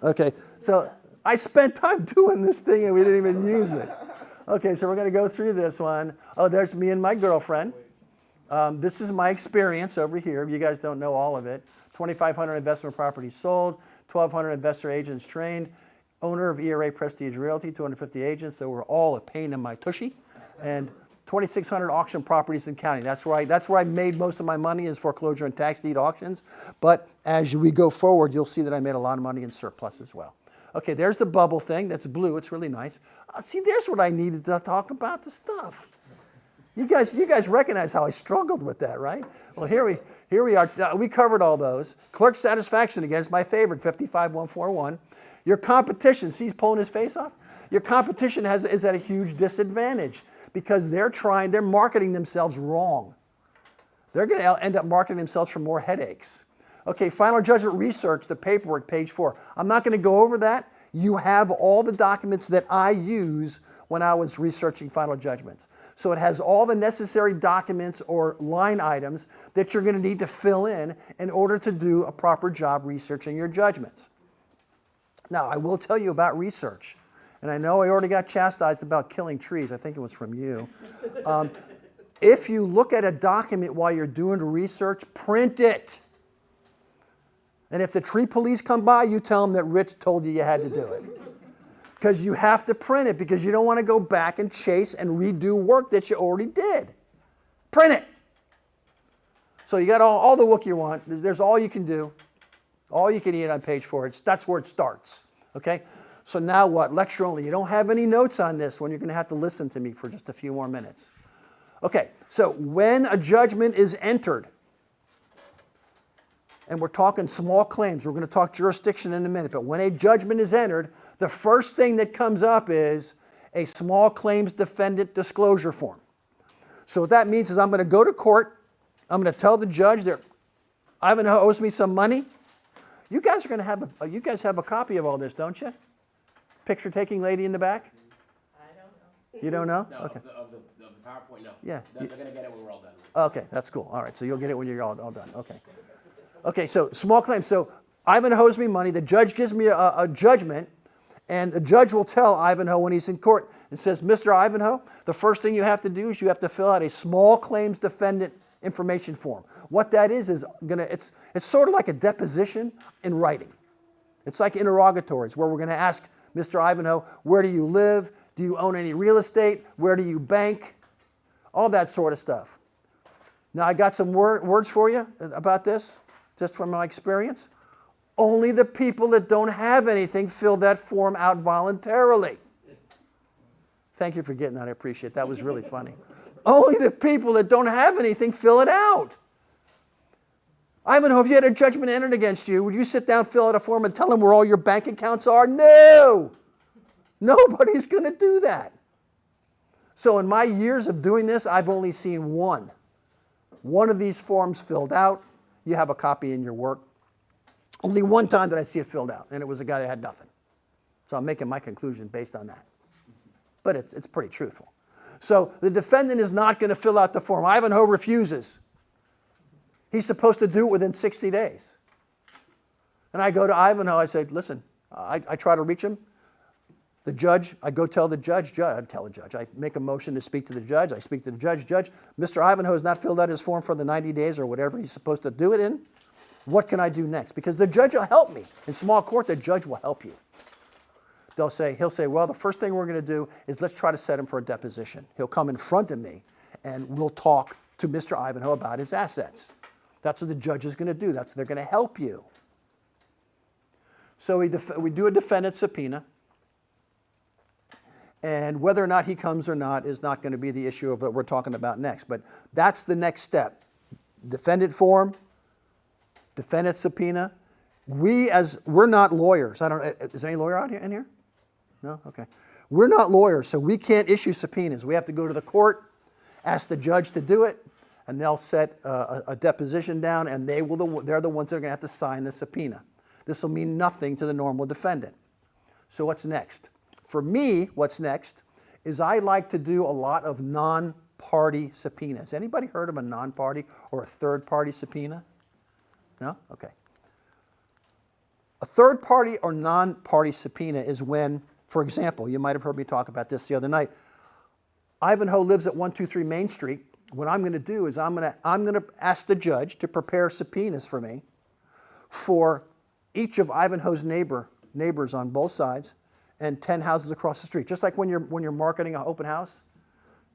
Okay, so I spent time doing this thing and we didn't even use it. Okay, so we're going to go through this one. Oh, there's me and my girlfriend. This is my experience over here. You guys don't know all of it. 2,500 investment properties sold, 1,200 investor agents trained, owner of ERA Prestige Realty, 250 agents. So we're all a pain in my tushy. And 2,600 auction properties in county. That's where I made most of my money is foreclosure and tax deed auctions. But as we go forward, you'll see that I made a lot of money in surplus as well. Okay, there's the bubble thing. That's blue. It's really nice. See, there's what I needed to talk about the stuff. You guys recognize how I struggled with that, right? Well, here we are. We covered all those. Clerk satisfaction, again, is my favorite, 55141. Your competition, see he's pulling his face off? Your competition is at a huge disadvantage because they're marketing themselves wrong. They're going to end up marketing themselves for more headaches. Okay, final judgment research, the paperwork, page 4. I'm not going to go over that. You have all the documents that I use when I was researching final judgments. So it has all the necessary documents or line items that you're going to need to fill in order to do a proper job researching your judgments. Now, I will tell you about research. And I know I already got chastised about killing trees. I think it was from you. If you look at a document while you're doing research, print it. And if the tree police come by, you tell them that Rich told you had to do it. Because you have to print it because you don't want to go back and chase and redo work that you already did. Print it. So you got all the work you want. There's all you can do. All you can eat on page 4. That's where it starts. Okay? So now what? Lecture only. You don't have any notes on this one. You're going to have to listen to me for just a few more minutes. Okay, so when a judgment is entered, and we're talking small claims, we're going to talk jurisdiction in a minute, but when a judgment is entered, the first thing that comes up is a small claims defendant disclosure form. So what that means is I'm going to go to court, I'm going to tell the judge that Ivanhoe owes me some money. You guys are going to have a copy of all this, don't you? Picture taking lady in the back? I don't know. You don't know? No, Okay. of the PowerPoint, no. Yeah. They're gonna get it when we're all done. Okay, that's cool. All right, so you'll get it when you're all done. Okay. Okay, so small claims. So Ivanhoe owes me money. The judge gives me a judgment, and the judge will tell Ivanhoe when he's in court and says, Mr. Ivanhoe, the first thing you have to do is you have to fill out a small claims defendant information form. What that is it's sort of like a deposition in writing. It's like interrogatories where we're going to ask Mr. Ivanhoe, where do you live? Do you own any real estate? Where do you bank? All that sort of stuff. Now, I got some words for you about this, just from my experience. Only the people that don't have anything fill that form out voluntarily. Thank you for getting that. I appreciate it. That was really funny. Only the people that don't have anything fill it out. Ivanhoe, if you had a judgment entered against you, would you sit down, fill out a form, and tell them where all your bank accounts are? No! Nobody's going to do that. So in my years of doing this, I've only seen one of these forms filled out. You have a copy in your work. Only one time did I see it filled out, and it was a guy that had nothing. So I'm making my conclusion based on that. But it's pretty truthful. So the defendant is not going to fill out the form. Ivanhoe refuses. He's supposed to do it within 60 days. And I go to Ivanhoe, I say, listen, I try to reach him. The judge, I go tell the judge, I make a motion to speak to the judge. I speak to the judge, Mr. Ivanhoe has not filled out his form for the 90 days or whatever he's supposed to do it in. What can I do next? Because the judge will help me. In small court, the judge will help you. He'll say, well, the first thing we're going to do is let's try to set him for a deposition. He'll come in front of me and we'll talk to Mr. Ivanhoe about his assets. That's what the judge is going to do. They're going to help you. So we do a defendant subpoena. And whether or not he comes or not is not going to be the issue of what we're talking about next. But that's the next step. Defendant form, defendant subpoena. We're not lawyers. Is there any lawyer out here in here? No? Okay. We're not lawyers, so we can't issue subpoenas. We have to go to the court, ask the judge to do it, and they'll set a deposition down, and they're the ones that are going to have to sign the subpoena. This will mean nothing to the normal defendant. So what's next? For me, what's next is I like to do a lot of non-party subpoenas. Anybody heard of a non-party or a third-party subpoena? No? Okay. A third-party or non-party subpoena is when, for example, you might have heard me talk about this the other night. Ivanhoe lives at 123 Main Street. What I'm going to do is I'm going to ask the judge to prepare subpoenas for me for each of Ivanhoe's neighbors on both sides and 10 houses across the street. Just like when you're marketing an open house,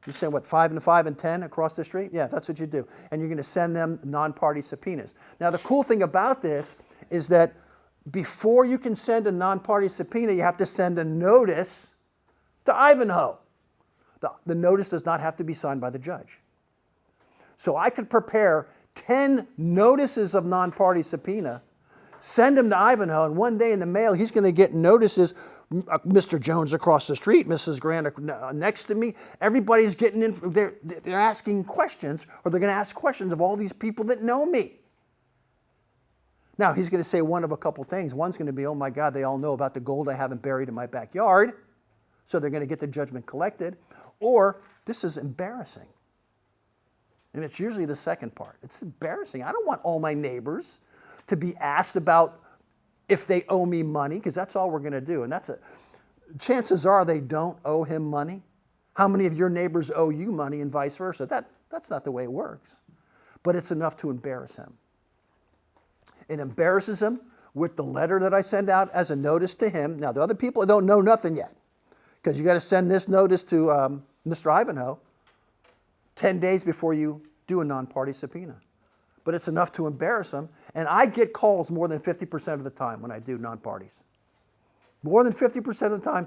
you say what, 5 and 5 and 10 across the street? Yeah, that's what you do. And you're going to send them non-party subpoenas. Now the cool thing about this is that before you can send a non-party subpoena, you have to send a notice to Ivanhoe. The notice does not have to be signed by the judge. So I could prepare 10 notices of non-party subpoena, send them to Ivanhoe, and one day in the mail he's going to get notices. Mr. Jones across the street, Mrs. Grant next to me, everybody's getting in, they're asking questions, or they're going to ask questions of all these people that know me. Now, he's going to say one of a couple things. One's going to be, oh my God, they all know about the gold I haven't buried in my backyard, so they're going to get the judgment collected. Or, this is embarrassing. And it's usually the second part. It's embarrassing. I don't want all my neighbors to be asked about if they owe me money, because that's all we're going to do. And chances are they don't owe him money. How many of your neighbors owe you money and vice versa? That's not the way it works. But it's enough to embarrass him. It embarrasses him with the letter that I send out as a notice to him. Now, the other people don't know nothing yet, because you got to send this notice to Mr. Ivanhoe 10 days before you do a non-party subpoena. But it's enough to embarrass him. And I get calls more than 50% of the time when I do non-parties. More than 50% of the time,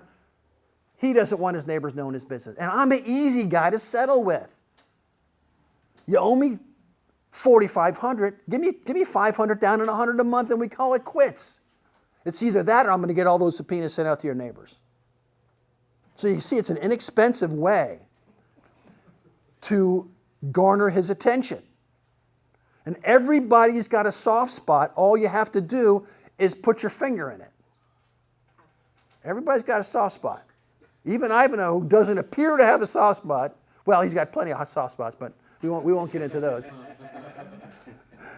he doesn't want his neighbors knowing his business. And I'm an easy guy to settle with. You owe me $4,500. Give me $500 down and $100 a month, and we call it quits. It's either that, or I'm going to get all those subpoenas sent out to your neighbors. So you see, it's an inexpensive way to garner his attention. And everybody's got a soft spot. All you have to do is put your finger in it. Everybody's got a soft spot. Even Ivanhoe, who doesn't appear to have a soft spot, well, he's got plenty of soft spots, but we won't get into those.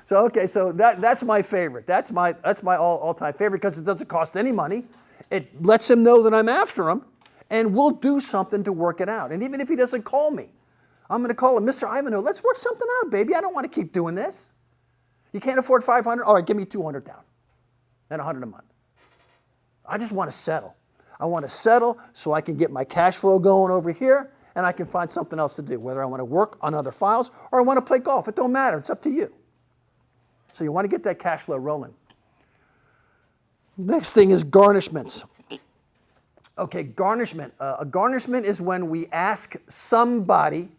So that's my favorite. That's my all-time favorite, because it doesn't cost any money. It lets him know that I'm after him, and we'll do something to work it out. And even if he doesn't call me, I'm going to call him, Mr. Ivanhoe, let's work something out, baby. I don't want to keep doing this. You can't afford $500? All right, give me $200 down and $100 a month. I just want to settle. I want to settle so I can get my cash flow going over here, and I can find something else to do, whether I want to work on other files or I want to play golf. It don't matter. It's up to you. So you want to get that cash flow rolling. Next thing is garnishments. Okay, garnishment. A garnishment is when we ask somebody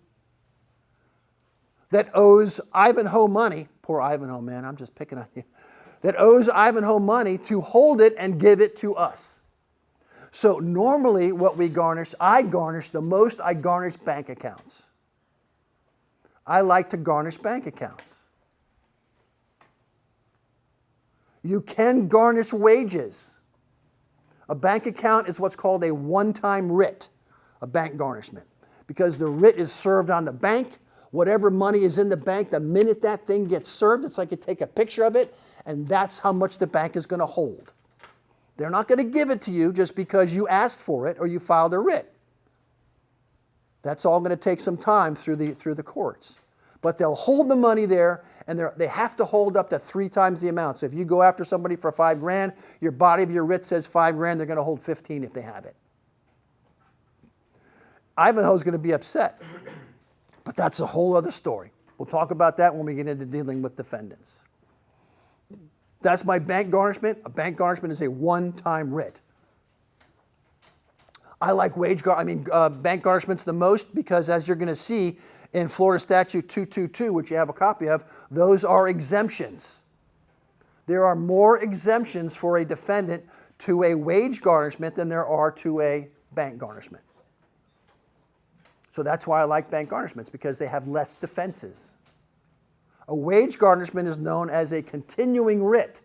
that owes Ivanhoe money, poor Ivanhoe, man, I'm just picking on you, that owes Ivanhoe money to hold it and give it to us. So normally what we garnish, I garnish bank accounts. I like to garnish bank accounts. You can garnish wages. A bank account is what's called a one-time writ, a bank garnishment. Because the writ is served on the bank, whatever money is in the bank, the minute that thing gets served, it's like you take a picture of it, and that's how much the bank is going to hold. They're not going to give it to you just because you asked for it or you filed a writ. That's all going to take some time through the courts. But they'll hold the money there, and they have to hold up to 3 times the amount. So if you go after somebody for $5,000, your body of your writ says $5,000, they're going to hold 15 if they have it. Ivanhoe's going to be upset, but that's a whole other story. We'll talk about that when we get into dealing with defendants. That's my bank garnishment. A bank garnishment is a one-time writ. I like bank garnishments the most because, as you're going to see in Florida Statute 222, which you have a copy of, those are exemptions. There are more exemptions for a defendant to a wage garnishment than there are to a bank garnishment. So that's why I like bank garnishments, because they have less defenses. A wage garnishment is known as a continuing writ,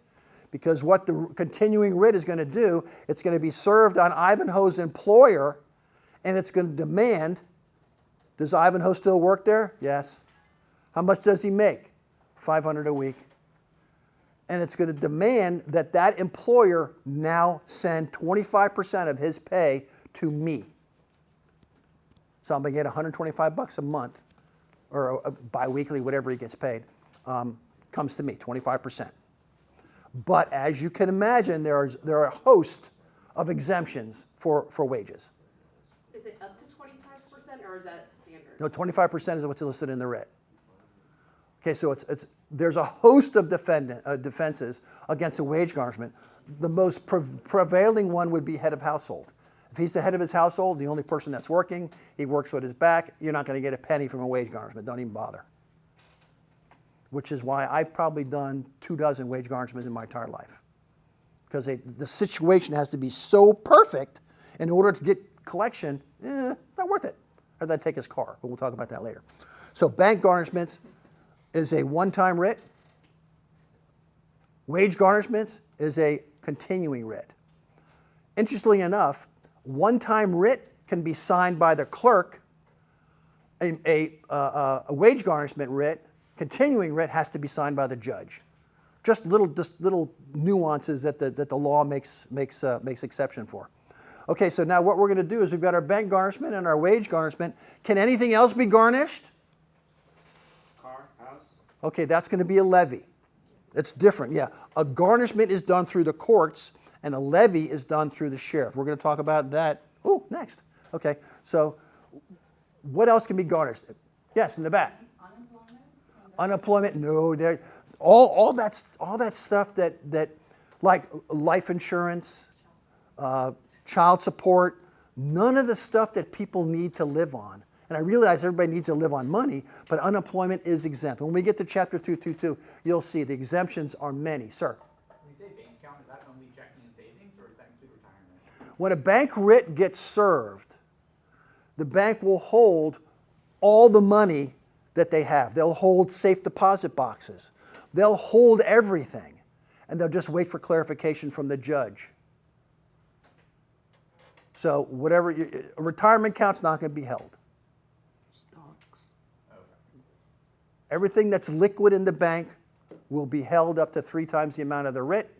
because what the continuing writ is going to do, it's going to be served on Ivanhoe's employer, and it's going to demand, does Ivanhoe still work there? Yes. How much does he make? $500 a week. And it's going to demand that that employer now send 25% of his pay to me. So I'm going to get $125 a month, or biweekly, whatever he gets paid, comes to me, 25%. But as you can imagine, there are a host of exemptions for wages. Is it up to 25% or is that standard? No, 25% is what's listed in the writ. Okay, so there's a host of defenses against a wage garnishment. The most prevailing one would be head of household. If he's the head of his household, the only person that's working, he works with his back, you're not going to get a penny from a wage garnishment. Don't even bother. Which is why I've probably done 24 wage garnishments in my entire life. Because the situation has to be so perfect in order to get collection, not worth it. Or they'd take his car, but we'll talk about that later. So bank garnishments is a one-time writ. Wage garnishments is a continuing writ. Interestingly enough, one-time writ can be signed by the clerk. A wage garnishment writ, continuing writ, has to be signed by the judge. Just little nuances that the law makes exception for. Okay, so now what we're going to do is we've got our bank garnishment and our wage garnishment. Can anything else be garnished? Car, house? Okay, that's going to be a levy. It's different, yeah. A garnishment is done through the courts, and a levy is done through the sheriff. We're going to talk about that next. Okay, so what else can be garnished? Yes, in the back. Unemployment? No. All that stuff that like life insurance, child support, none of the stuff that people need to live on. And I realize everybody needs to live on money, but unemployment is exempt. When we get to Chapter 222, you'll see the exemptions are many. Sir? When you say bank account, is that only checking and savings, or is that include retirement? When a bank writ gets served, the bank will hold all the money that they have. They'll hold safe deposit boxes. They'll hold everything, and they'll just wait for clarification from the judge. So whatever, a retirement account's not going to be held. Everything that's liquid in the bank will be held up to 3 times the amount of the writ,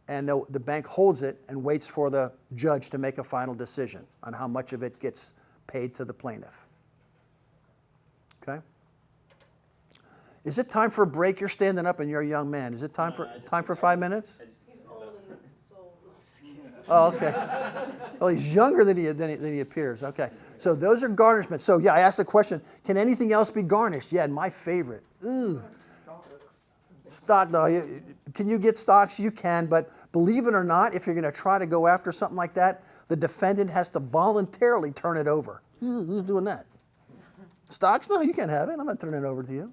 and the bank holds it and waits for the judge to make a final decision on how much of it gets paid to the plaintiff. Okay? Is it time for a break? You're standing up and you're a young man. Is it time for 5 minutes? He's old and so. Oh, okay. Well, he's younger than he appears. Okay. So those are garnishments. So yeah, I asked the question, can anything else be garnished? Yeah, and my favorite. Ooh. Stock. No, can you get stocks? You can, but believe it or not, if you're going to try to go after something like that, the defendant has to voluntarily turn it over. Who's doing that? Stocks? No, you can't have it. I'm not turning it over to you.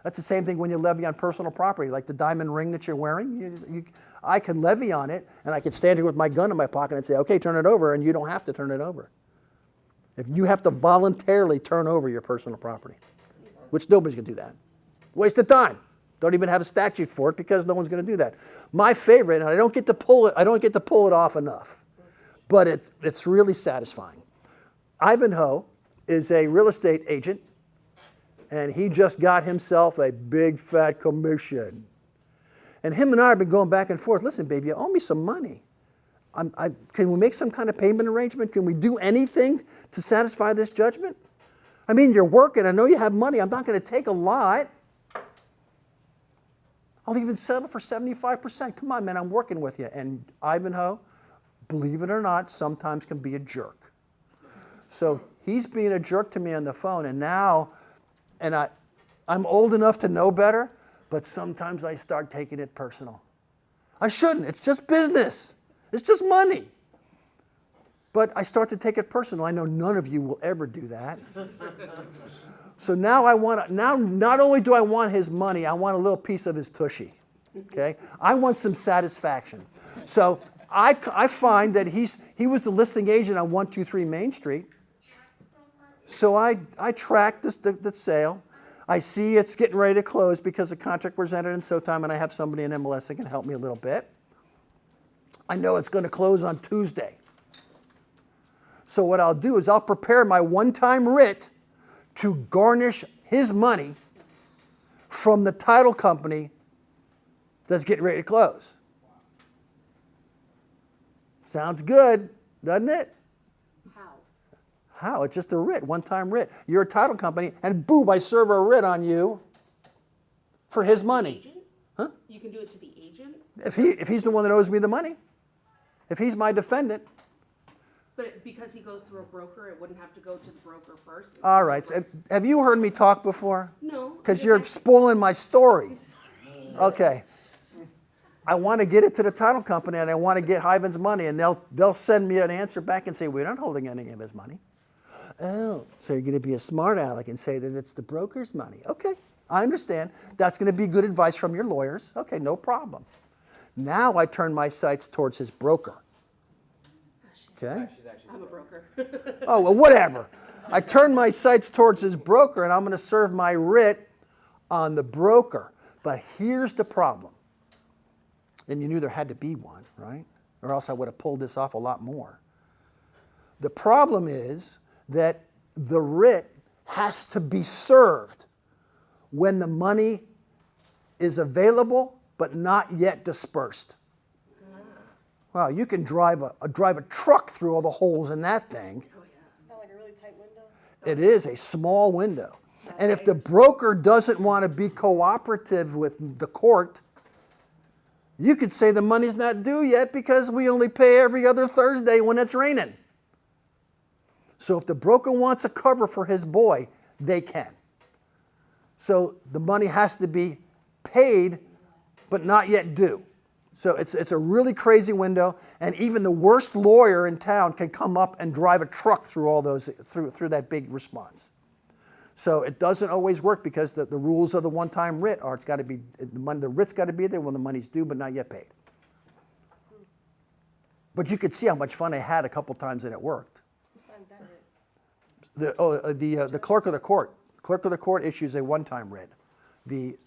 That's the same thing when you levy on personal property, like the diamond ring that you're wearing. I can levy on it, and I can stand here with my gun in my pocket and say, okay, turn it over, and you don't have to turn it over. If you have to voluntarily turn over your personal property, which nobody's going to do that. Waste of time. Don't even have a statute for it because no one's going to do that. My favorite, and I don't get to pull it off enough, but it's really satisfying. Ivanhoe is a real estate agent, and he just got himself a big fat commission. And him and I have been going back and forth. Listen, baby, you owe me some money. Can we make some kind of payment arrangement? Can we do anything to satisfy this judgment? I mean, you're working. I know you have money. I'm not going to take a lot. I'll even settle for 75%. Come on, man, I'm working with you. And Ivanhoe, believe it or not, sometimes can be a jerk. So he's being a jerk to me on the phone, and now, I'm old enough to know better, but sometimes I start taking it personal. I shouldn't. It's just business. It's just money. But I start to take it personal. I know none of you will ever do that. So now not only do I want his money, I want a little piece of his tushy. Okay? I want some satisfaction. So I find that he was the listing agent on 123 Main Street. So I track the sale. I see it's getting ready to close because the contract was entered in so time, and I have somebody in MLS that can help me a little bit. I know it's going to close on Tuesday. So what I'll do is I'll prepare my one-time writ to garnish his money from the title company that's getting ready to close. Sounds good, doesn't it? How? It's just a writ, one-time writ. You're a title company, and boom, I serve a writ on you for his money. Agent? Huh? You can do it to the agent? If he's the one that owes me the money. If he's my defendant. But because he goes through a broker, it wouldn't have to go to the broker first? It would All go right. to So have you heard me talk before? No. Because you're spoiling my story. Okay. I want to get it to the title company, and I want to get Hyven's money, and they'll send me an answer back and say, we're not holding any of his money. Oh, so you're going to be a smart aleck and say that it's the broker's money. Okay, I understand. That's going to be good advice from your lawyers. Okay, no problem. Now I turn my sights towards his broker. Okay? I'm a broker. Oh, well, whatever. I turn my sights towards his broker, and I'm going to serve my writ on the broker. But here's the problem. And you knew there had to be one, right? Or else I would have pulled this off a lot more. The problem is that the writ has to be served when the money is available but not yet dispersed. Wow, you can drive a truck through all the holes in that thing. Is that like a really tight window? It is a small window. And if the broker doesn't want to be cooperative with the court, you could say the money's not due yet because we only pay every other Thursday when it's raining. So if the broker wants a cover for his boy, they can. So the money has to be paid, but not yet due. So it's a really crazy window, and even the worst lawyer in town can come up and drive a truck through all those through that big response. So it doesn't always work because the rules of the one-time writ are the writ's got to be there when the money's due but not yet paid. But you could see how much fun I had a couple times and it worked. Who signed that writ? The clerk of the court. Clerk of the court issues a one-time writ. The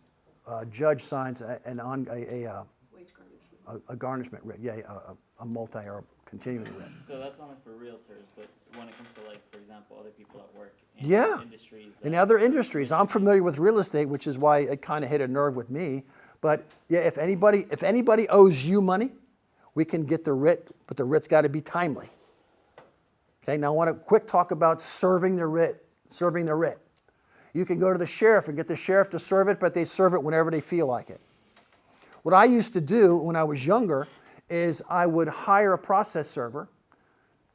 judge signs Wage garnishment. a garnishment writ. Yeah, a multi or a continuing writ. So that's only for realtors, but when it comes to, like, for example, other people at work in Yeah. industries. In other industries, I'm familiar with real estate, which is why it kind of hit a nerve with me. But yeah, if anybody owes you money, we can get the writ, but the writ's got to be timely. Okay. Now I want to quick talk about serving the writ. Serving the writ. You can go to the sheriff and get the sheriff to serve it, but they serve it whenever they feel like it. What I used to do when I was younger is I would hire a process server.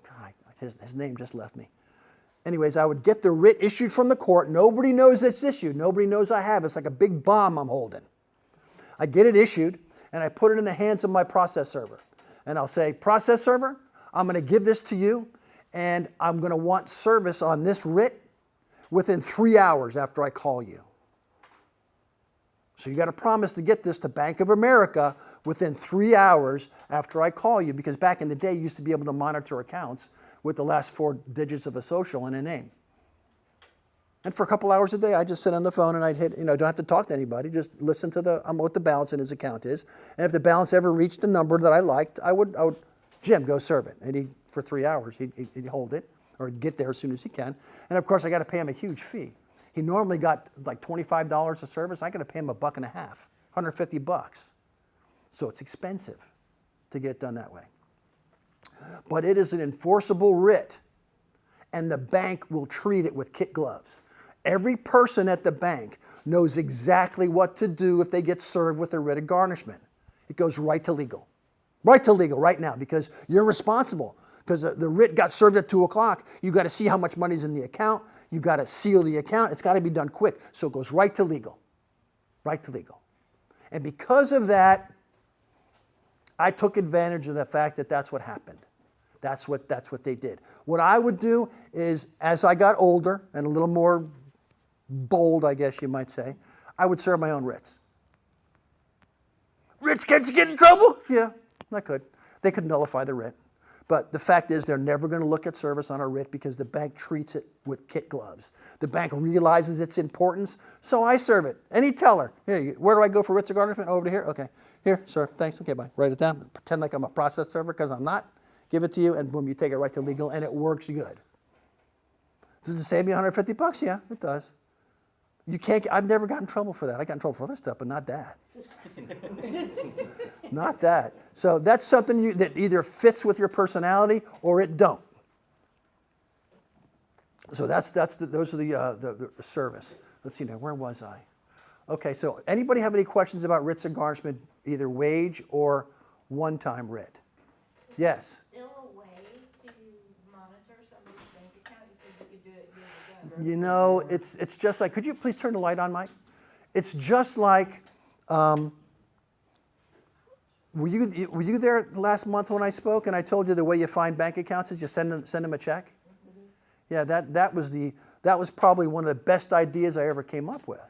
God, his name just left me. Anyways, I would get the writ issued from the court. Nobody knows it's issued. Nobody knows I have it. It's like a big bomb I'm holding. I get it issued, and I put it in the hands of my process server. And I'll say, process server, I'm going to give this to you, and I'm going to want service on this writ within 3 hours after I call you. So you got to promise to get this to Bank of America within 3 hours after I call you, because back in the day, you used to be able to monitor accounts with the last 4 digits of a social and a name. And for a couple hours a day, I just sit on the phone and I'd hit, don't have to talk to anybody, just listen to what the balance in his account is. And if the balance ever reached a number that I liked, I would Jim, go serve it. And for 3 hours, he'd hold it or get there as soon as he can. And of course, I got to pay him a huge fee. He normally got like $25 a service. I got to pay him $1.50, $150. So it's expensive to get it done that way. But it is an enforceable writ, and the bank will treat it with kid gloves. Every person at the bank knows exactly what to do if they get served with a writ of garnishment. It goes right to legal. Right to legal right now, because you're responsible. Because the writ got served at 2 o'clock. You got to see how much money's in the account. You got to seal the account. It's got to be done quick. So it goes right to legal. Right to legal. And because of that, I took advantage of the fact that that's what happened. That's what they did. What I would do is, as I got older and a little more bold, I guess you might say, I would serve my own writs. Writs, can't you get in trouble? Yeah, I could. They could nullify the writ. But the fact is, they're never going to look at service on a writ because the bank treats it with kid gloves. The bank realizes its importance, so I serve it. Any teller, here, where do I go for writs of garnishment? Over to here? Okay. Here, sir, thanks. Okay, bye. Write it down. Pretend like I'm a process server because I'm not. Give it to you, and boom, you take it right to legal, and it works good. Does it save me $150? Yeah, it does. You can't. I've never gotten in trouble for that. I got in trouble for other stuff, but not that. Not that. So that's something that either fits with your personality or it don't. So those are the service. Let's see now. Where was I? Okay. So anybody have any questions about writs of garnishment, either wage or one-time writ? Yes. Still a way to monitor somebody's bank account? You said you could do it years ago. You know, it's just like, could you please turn the light on, Mike? It's just like, were you there last month when I spoke and I told you the way you find bank accounts is you send them a check? Mm-hmm. Yeah, that was probably one of the best ideas I ever came up with.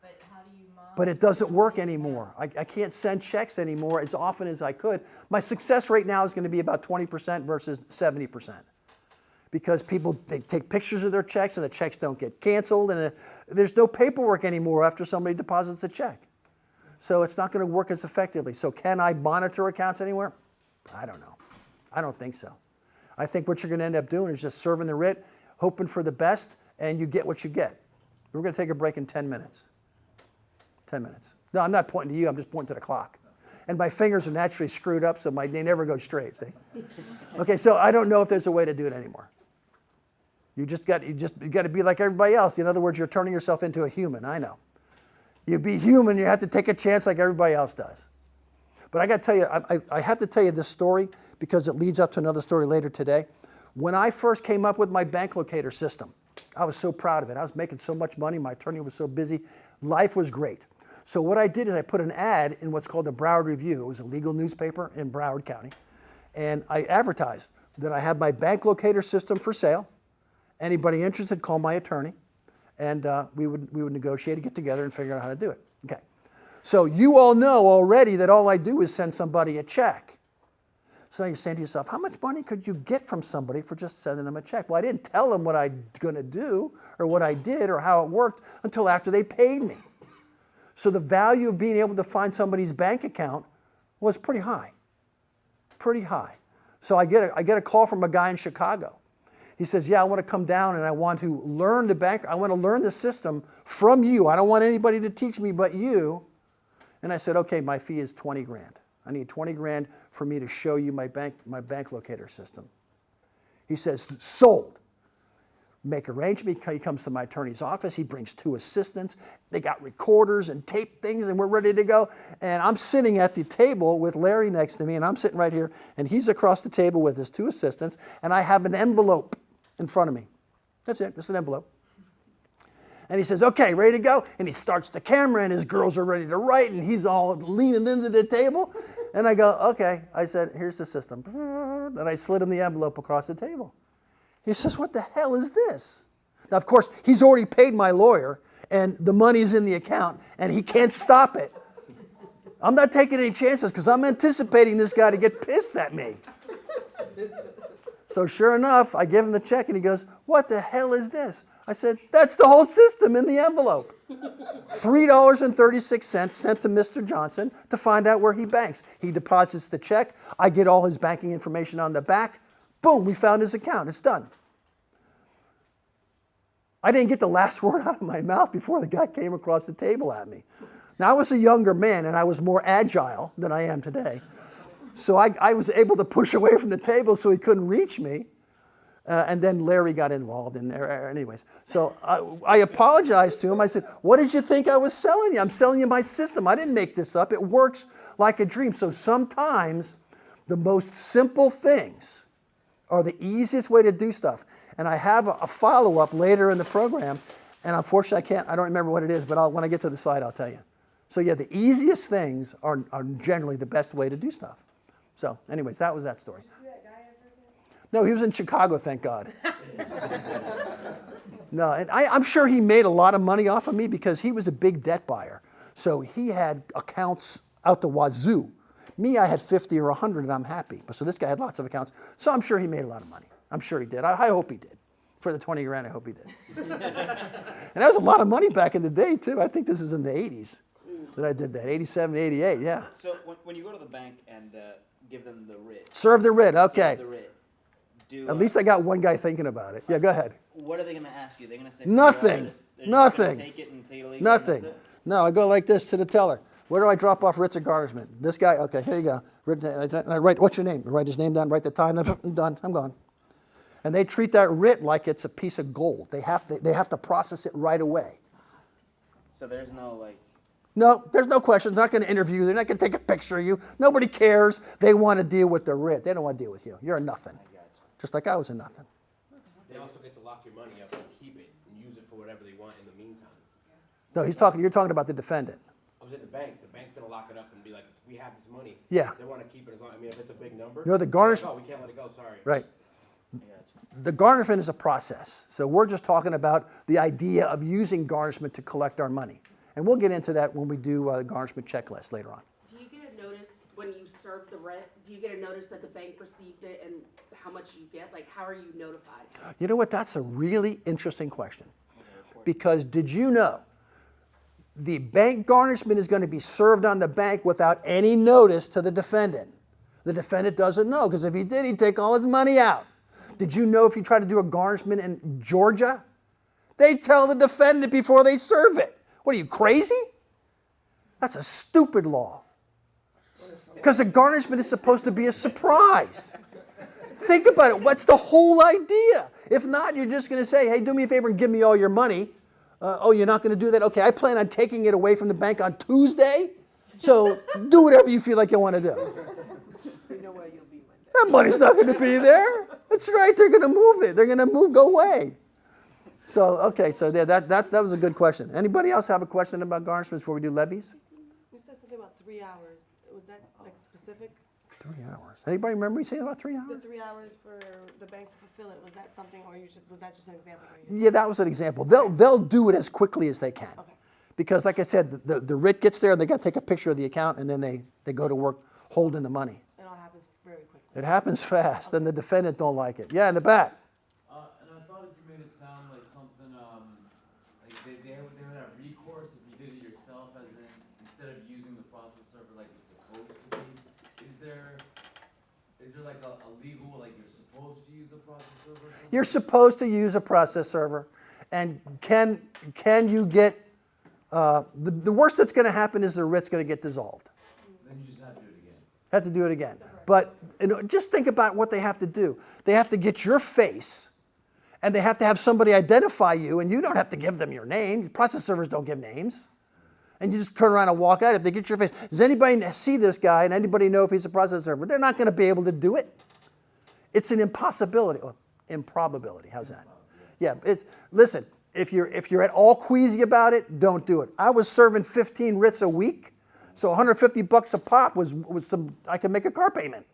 But how do you monitor? But it doesn't work anymore. I can't send checks anymore as often as I could. My success rate now is going to be about 20% versus 70%. Because they take pictures of their checks and the checks don't get canceled, and there's no paperwork anymore after somebody deposits a check. So it's not going to work as effectively. So can I monitor accounts anywhere? I don't know. I don't think so. I think what you're going to end up doing is just serving the writ, hoping for the best, and you get what you get. We're going to take a break in 10 minutes. 10 minutes. No, I'm not pointing to you. I'm just pointing to the clock. And my fingers are naturally screwed up, so they never go straight, see? Okay, so I don't know if there's a way to do it anymore. You got to be like everybody else. In other words, you're turning yourself into a human. I know. You be human, you have to take a chance like everybody else does. But I got to tell you, I have to tell you this story because it leads up to another story later today. When I first came up with my bank locator system, I was so proud of it. I was making so much money. My attorney was so busy. Life was great. So what I did is I put an ad in what's called the Broward Review. It was a legal newspaper in Broward County. And I advertised that I had my bank locator system for sale. Anybody interested, call my attorney. And we would negotiate, get together, and figure out how to do it. Okay. So you all know already that all I do is send somebody a check. So you're saying to yourself, how much money could you get from somebody for just sending them a check? Well, I didn't tell them what I'm going to do or what I did or how it worked until after they paid me. So the value of being able to find somebody's bank account was pretty high. Pretty high. So I get a call from a guy in Chicago. He says, yeah, I want to come down and I want to learn I want to learn the system from you. I don't want anybody to teach me but you. And I said, okay, my fee is 20 grand. I need 20 grand for me to show you my bank locator system. He says, sold. Make arrangement. He comes to my attorney's office. He brings 2 assistants. They got recorders and tape things, and we're ready to go. And I'm sitting at the table with Larry next to me, and I'm sitting right here, and he's across the table with his 2 assistants, and I have an envelope in front of me. That's it, just an envelope. And he says, okay, ready to go? And he starts the camera, and his girls are ready to write, and he's all leaning into the table. And I go, okay. I said, here's the system. And I slid him the envelope across the table. He says, what the hell is this? Now, of course, he's already paid my lawyer, and the money's in the account, and he can't stop it. I'm not taking any chances because I'm anticipating this guy to get pissed at me. So sure enough, I give him the check, and he goes, what the hell is this? I said, that's the whole system in the envelope. $3.36 sent to Mr. Johnson to find out where he banks. He deposits the check. I get all his banking information on the back. Boom, we found his account. It's done. I didn't get the last word out of my mouth before the guy came across the table at me. Now, I was a younger man, and I was more agile than I am today. So I was able to push away from the table so he couldn't reach me. And then Larry got involved in there anyways. So I apologized to him. I said, what did you think I was selling you? I'm selling you my system. I didn't make this up. It works like a dream. So sometimes the most simple things are the easiest way to do stuff. And I have a follow-up later in the program. And unfortunately, I don't remember what it is, but when I get to the slide, I'll tell you. So yeah, the easiest things are generally the best way to do stuff. So anyways, that was that story. No, he was in Chicago, thank God. No, and I'm sure he made a lot of money off of me because he was a big debt buyer. So he had accounts out the wazoo. Me, I had 50 or 100 and I'm happy. So this guy had lots of accounts. So I'm sure he made a lot of money. I'm sure he did. I hope he did. For the 20 grand, I hope he did. And that was a lot of money back in the day, too. I think this is in the 80s that I did that, 87, 88, yeah. So when you go to the bank and give them the writ. Serve the writ, okay. Serve the writ. At least I got one guy thinking about it. Yeah, go ahead. What are they going to ask you? They're going to say nothing. They're Nothing. Just take it and take it legally, Nothing. and that's it? No, I go like this to the teller. Where do I drop off writs of garnishment? This guy, okay, here you go. And I write, what's your name? I write his name down, write the time, I'm done, I'm gone. And they treat that writ like it's a piece of gold. They have to process it right away. So there's no like. No, there's no questions. They're not going to interview you. They're not going to take a picture of you. Nobody cares. They want to deal with the writ. They don't want to deal with you. You're a nothing. Just like I was a nothing. They also get to lock your money up and keep it and use it for whatever they want in the meantime. No, you're talking about the defendant. I was at the bank. The bank's gonna lock it up and be like, we have this money. Yeah. They want to keep it as long. I mean, if it's a big number. No, the garnish. Oh, we can't let it go. Sorry. Right. The garnishment is a process. So we're just talking about the idea of using garnishment to collect our money. And we'll get into that when we do the garnishment checklist later on. Do you get a notice when you serve the writ? Do you get a notice that the bank received it and how much you get? Like, how are you notified? You know what? That's a really interesting question. Because did you know the bank garnishment is going to be served on the bank without any notice to the defendant? The defendant doesn't know, because if he did, he'd take all his money out. Did you know if you try to do a garnishment in Georgia, they tell the defendant before they serve it? What are you, crazy? That's a stupid law. Because the garnishment is supposed to be a surprise. Think about it. What's the whole idea? If not, you're just going to say, hey, do me a favor and give me all your money. Oh, you're not going to do that? Okay, I plan on taking it away from the bank on Tuesday. So do whatever you feel like you want to do. You know where you'll be Monday. That money's not going to be there. That's right. They're going to move it. They're going to go away. So, okay, so that was a good question. Anybody else have a question about garnishments before we do levies? You said something about 3 hours. Was that like specific? 3 hours. Anybody remember you saying about 3 The hours? 3 hours for the bank to fulfill it, was that something, or was that just an example? Yeah, that was an example. They'll do it as quickly as they can. Okay. Because like I said, the writ gets there, they got to take a picture of the account, and then they go to work holding the money. It all happens very quickly. It happens fast, and the defendant don't like it. Yeah, in the back. And I thought you made it sound like something, like they would have recourse if you did it yourself, as in, instead of using the process server like it's supposed to be. Is there like a legal, like you're supposed to use a process server? Or something? You're supposed to use a process server, and can you get, the worst that's going to happen is the writ's going to get dissolved. Then you just have to do it again. Have to do it again. But just think about what they have to do. They have to get your face, and they have to have somebody identify you, and you don't have to give them your name. Process servers don't give names. And you just turn around and walk out. If they get your face, does anybody see this guy and anybody know if he's a process server? They're not going to be able to do it. It's an impossibility, or improbability. How's that? Yeah. Listen. If you're at all queasy about it, don't do it. I was serving 15 writs a week, so $150 a pop was some. I could make a car payment.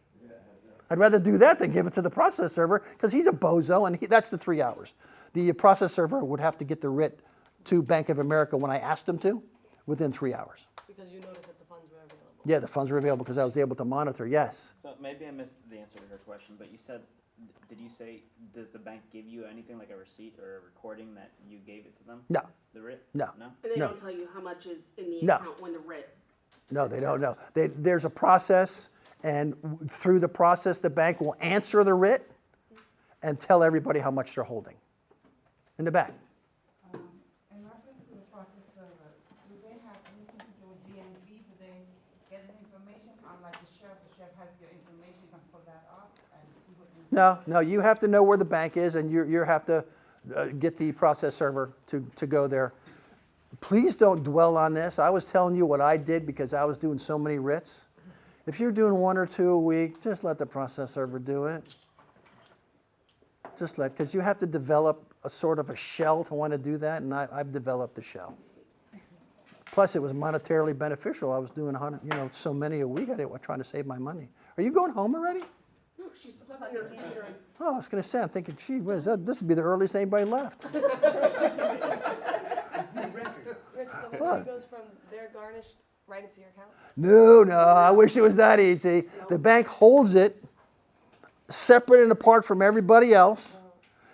I'd rather do that than give it to the process server, because he's a bozo, and that's the 3 hours. The process server would have to get the writ to Bank of America when I asked him to, within 3 hours. Because you noticed that the funds were available. Yeah, the funds were available because I was able to monitor. Yes. So maybe I missed the answer to her question, but you said did you say, does the bank give you anything like a receipt or a recording that you gave it to them? No. The writ? No. No? And they No. don't tell you how much is in the No. account when the writ. No, they don't know. There's a process, and through the process, the bank will answer the writ and tell everybody how much they're holding in the back. In reference to the process server, do they have anything to do with DMV? Do they get any information? Unlike the sheriff has your information, you can pull that up and see what you. No, you have to know where the bank is, and you have to get the process server to go there. Please don't dwell on this. I was telling you what I did because I was doing so many writs. If you're doing 1 or 2 a week, just let the process server do it. Because you have to develop a sort of a shell to want to do that, and I've developed the shell. Plus, it was monetarily beneficial. I was doing 100, so many a week. I didn't trying to save my money. Are you going home already? No, she's plugging her computer in. Oh, I was going to say, I'm thinking, gee whiz, this would be the earliest anybody left. Rich, so the money goes from their garnished right into your account? No, I wish it was that easy. The bank holds it separate and apart from everybody else,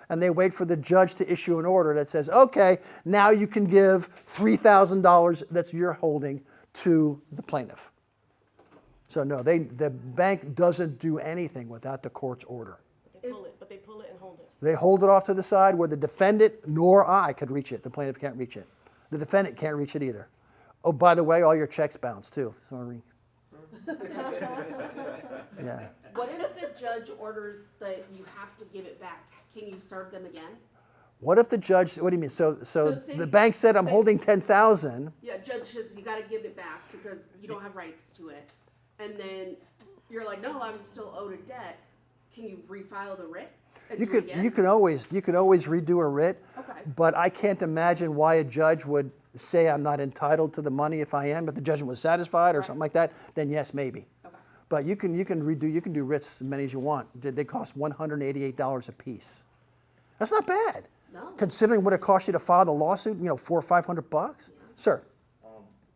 and they wait for the judge to issue an order that says, okay, now you can give $3,000 that's your holding to the plaintiff. So no, the bank doesn't do anything without the court's order. But they pull it and hold it. They hold it off to the side where the defendant nor I could reach it. The plaintiff can't reach it. The defendant can't reach it either. Oh, by the way, all your checks bounce too. Sorry. Yeah. What if the judge orders that you have to give it back? Can you serve them again? What if the judge? What do you mean? So say the bank said I'm holding 10,000. Yeah, judge says you got to give it back because you don't have rights to it, and then you're like, no, I'm still owed a debt. Can you refile the writ? And You do it could again? you can always redo a writ. Okay. But I can't imagine why a judge would say I'm not entitled to the money if I am. If the judgment was satisfied or something like that, then yes, maybe. Okay. But you can do writs as many as you want. They cost $188 a piece. That's not bad. No. Considering what it cost you to file the lawsuit, $400 or $500. Sir.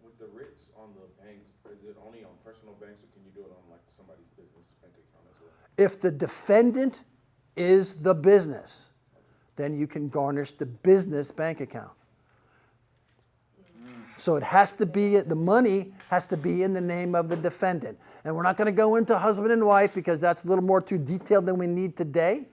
With the writs on the banks, is it only on personal banks, or can you do it on like somebody's business bank account as well? If the defendant is the business, then you can garnish the business bank account. So it has to be, the money has to be in the name of the defendant. And we're not going to go into husband and wife because that's a little more too detailed than we need today.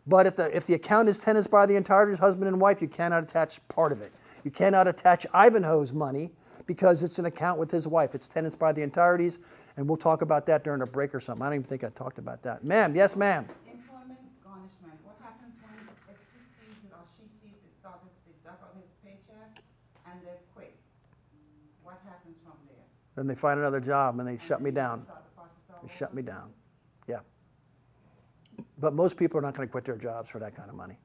But if the account is tenants by the entirety, husband and wife, you cannot attach part of it. You cannot attach Ivanhoe's money because it's an account with his wife. It's tenants by the entireties, and we'll talk about that during a break or something. I don't even think I talked about that. Ma'am, yes, ma'am. Employment garnishment, what happens when if he sees it or she sees it started to deduct on his paycheck and they quit? What happens from there? Then they find another job and they shut me down. Start the process all They over? shut me down. Yeah. But most people are not going to quit their jobs for that kind of money.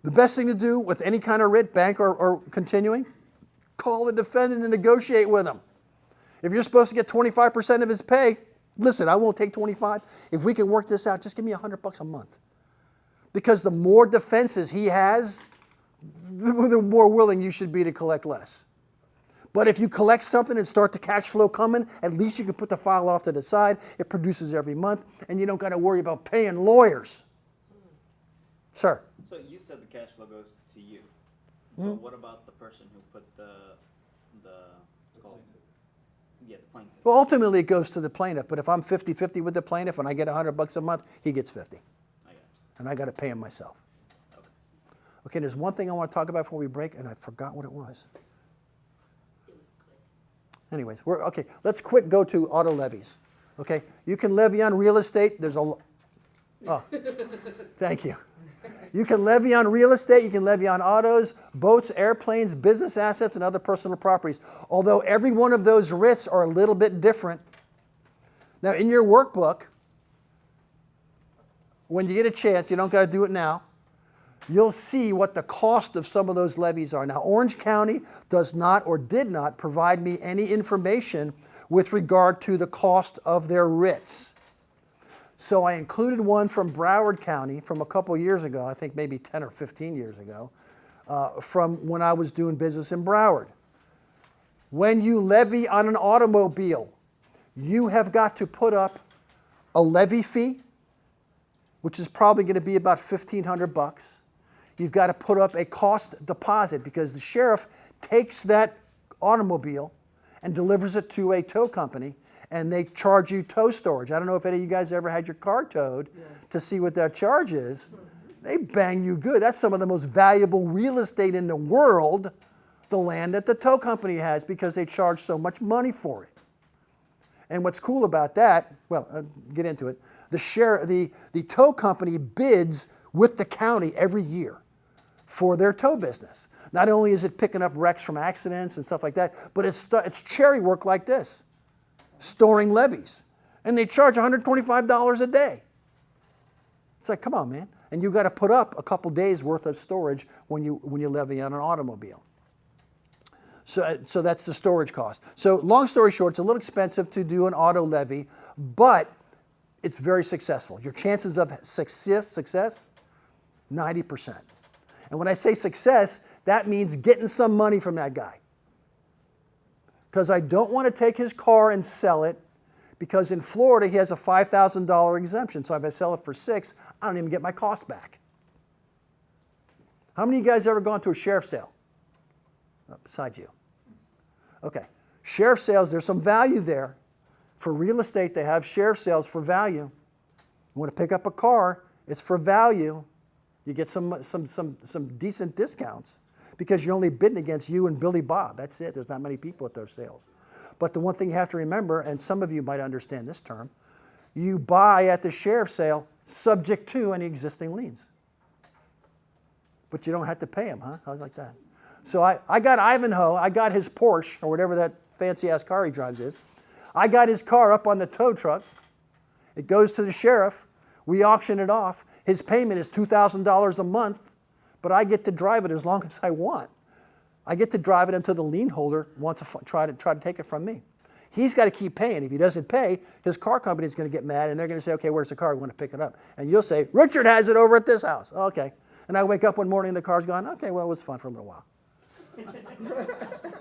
The best thing to do with any kind of writ, bank or continuing, call the defendant and negotiate with him. If you're supposed to get 25% of his pay, listen, I won't take 25. If we can work this out, just give me $100 a month. Because the more defenses he has, the more willing you should be to collect less. But if you collect something and start the cash flow coming, at least you can put the file off to the side. It produces every month, and you don't got to worry about paying lawyers. Sir? So you said the cash flow goes to you. But what about the person who put the plaintiff? Well, ultimately it goes to the plaintiff, but if I'm 50-50 with the plaintiff and I get $100 a month, he gets 50. I got you. And I got to pay him myself. Okay. Okay, there's one thing I want to talk about before we break, and I forgot what it was. Anyways, okay, let's quick go to auto levies. Okay, you can levy on real estate. Thank you. You can levy on real estate, you can levy on autos, boats, airplanes, business assets, and other personal properties. Although every one of those writs are a little bit different. Now, in your workbook, when you get a chance, you don't got to do it now, you'll see what the cost of some of those levies are. Now, Orange County does not or did not provide me any information with regard to the cost of their writs. So I included one from Broward County from a couple years ago, I think maybe 10 or 15 years ago, from when I was doing business in Broward. When you levy on an automobile, you have got to put up a levy fee, which is probably going to be about $1,500. You've got to put up a cost deposit because the sheriff takes that automobile and delivers it to a tow company, and they charge you tow storage. I don't know if any of you guys ever had your car towed to see what that charge is. They bang you good. That's some of the most valuable real estate in the world, the land that the tow company has, because they charge so much money for it. And what's cool about that, well, I'll get into it, the tow company bids with the county every year for their tow business. Not only is it picking up wrecks from accidents and stuff like that, but it's cherry work like this, storing levies. And they charge $125 a day. It's like, come on, man. And you've got to put up a couple days worth of storage when you levy on an automobile. So that's the storage cost. So long story short, it's a little expensive to do an auto levy, but it's very successful. Your chances of success, 90%. And when I say success, that means getting some money from that guy. Because I don't want to take his car and sell it, because in Florida he has a $5,000 exemption. So if I sell it for $6,000, I don't even get my cost back. How many of you guys ever gone to a sheriff's sale? Besides you. Okay. Sheriff sales, there's some value there. For real estate, they have sheriff sales for value. You want to pick up a car, it's for value. You get some decent discounts because you're only bidding against you and Billy Bob. That's it. There's not many people at those sales. But the one thing you have to remember, and some of you might understand this term, you buy at the sheriff's sale subject to any existing liens. But you don't have to pay them, huh? How like that? So I got Ivanhoe, I got his Porsche, or whatever that fancy-ass car he drives is. I got his car up on the tow truck. It goes to the sheriff. We auction it off. His payment is $2,000 a month, but I get to drive it as long as I want. I get to drive it until the lien holder wants to try to take it from me. He's got to keep paying. If he doesn't pay, his car company is going to get mad, and they're going to say, okay, where's the car? We want to pick it up. And you'll say, Richard has it over at this house. Okay. And I wake up one morning and the car's gone. Okay, well, it was fun for a little while.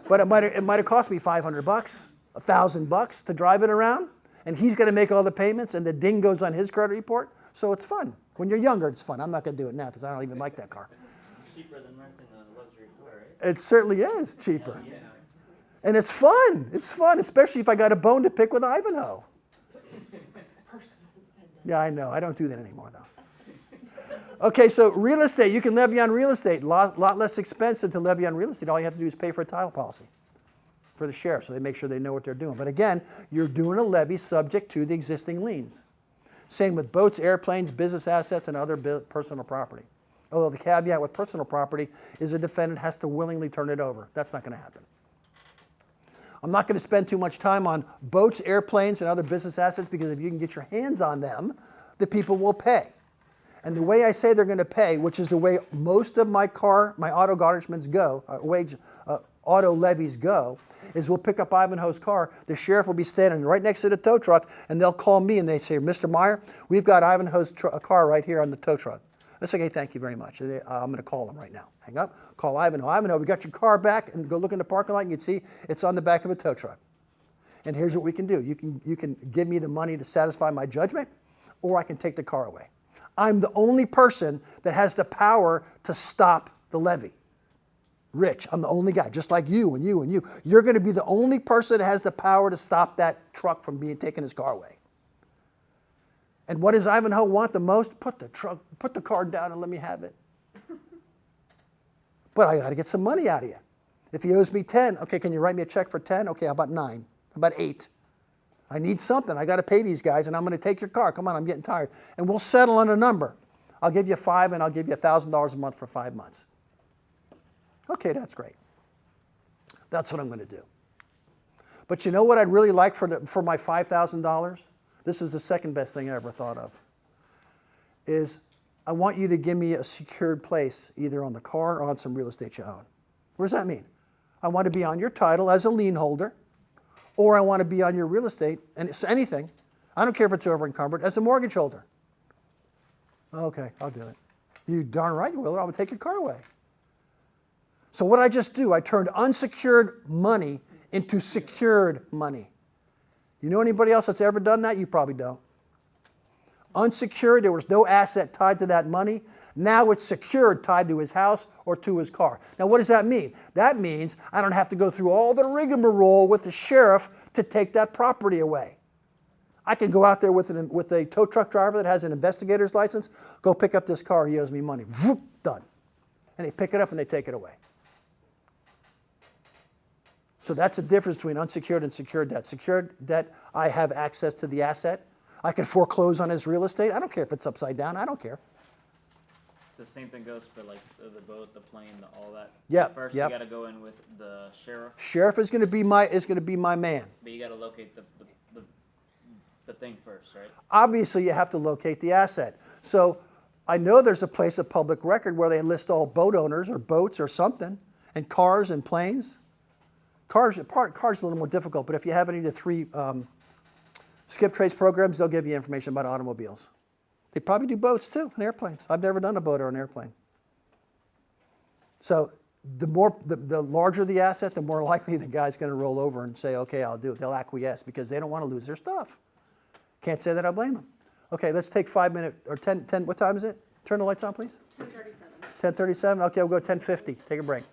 But it might have cost me $500, $1,000 to drive it around, and he's going to make all the payments, and the ding goes on his credit report. So it's fun. When you're younger, it's fun. I'm not going to do it now because I don't even like that car. It's cheaper than renting a luxury car, right? It certainly is cheaper. Yeah. And it's fun. It's fun, especially if I got a bone to pick with Ivanhoe. Yeah, I know. I don't do that anymore, though. Okay, so real estate. You can levy on real estate. Lot less expensive to levy on real estate. All you have to do is pay for a title policy for the sheriff, so they make sure they know what they're doing. But again, you're doing a levy subject to the existing liens. Same with boats, airplanes, business assets, and other personal property. Although the caveat with personal property is a defendant has to willingly turn it over. That's not going to happen. I'm not going to spend too much time on boats, airplanes, and other business assets because if you can get your hands on them, the people will pay. And the way I say they're going to pay, which is the way most of my auto garnishments go, auto levies go, is we'll pick up Ivanhoe's car. The sheriff will be standing right next to the tow truck, and they'll call me and they say, Mr. Meyer, we've got Ivanhoe's car right here on the tow truck. That's okay, thank you very much. I'm going to call them right now. Hang up, call Ivanhoe. Ivanhoe, we got your car back, and go look in the parking lot and you can see it's on the back of a tow truck. And here's what we can do. You can give me the money to satisfy my judgment, or I can take the car away. I'm the only person that has the power to stop the levy. Rich, I'm the only guy, just like you and you and you. You're going to be the only person that has the power to stop that truck from taking his car away. And what does Ivanhoe want the most? Put the car down and let me have it. But I got to get some money out of you. If he owes me 10, okay, can you write me a check for 10? Okay, how about 9? How about 8? I need something. I got to pay these guys, and I'm going to take your car. Come on, I'm getting tired. And we'll settle on a number. I'll give you 5, and I'll give you $1,000 a month for 5 months. Okay, that's great. That's what I'm going to do. But you know what I'd really like for my $5,000? This is the second best thing I ever thought of. Is I want you to give me a secured place, either on the car or on some real estate you own. What does that mean? I want to be on your title as a lien holder, or I want to be on your real estate, and it's anything. I don't care if it's over encumbered, as a mortgage holder. Okay, I'll do it. You darn right you will, or I'll take your car away. So what I just do, I turned unsecured money into secured money. You know anybody else that's ever done that? You probably don't. unsecured, there was no asset tied to that money. Now it's secured, tied to his house or to his car. Now what does that mean? That means I don't have to go through all the rigmarole with the sheriff to take that property away. I can go out there with a tow truck driver that has an investigator's license, go pick up this car, he owes me money. Vroom, done. And they pick it up and they take it away. So that's the difference between unsecured and secured debt. Secured debt, I have access to the asset. I can foreclose on his real estate. I don't care if it's upside down. I don't care. So the same thing goes for like the boat, the plane, all that. Yep, First yep. you gotta go in with the sheriff, Sheriff is going to be my man. but you gotta locate the thing first, right? Obviously, you have to locate the asset. So I know there's a place of public record where they list all boat owners or boats or something, and cars and planes. Cars is a little more difficult, but if you have any of the 3 skip trace programs, they'll give you information about automobiles. They probably do boats too, and airplanes. I've never done a boat or an airplane. So the larger the asset, the more likely the guy's going to roll over and say, okay, I'll do it. They'll acquiesce because they don't want to lose their stuff. Can't say that I blame them. Okay, let's take 5 minutes, or 10, what time is it? Turn the lights on, please. 10:37. 10:37? Okay, we'll go 10:50. Take a break.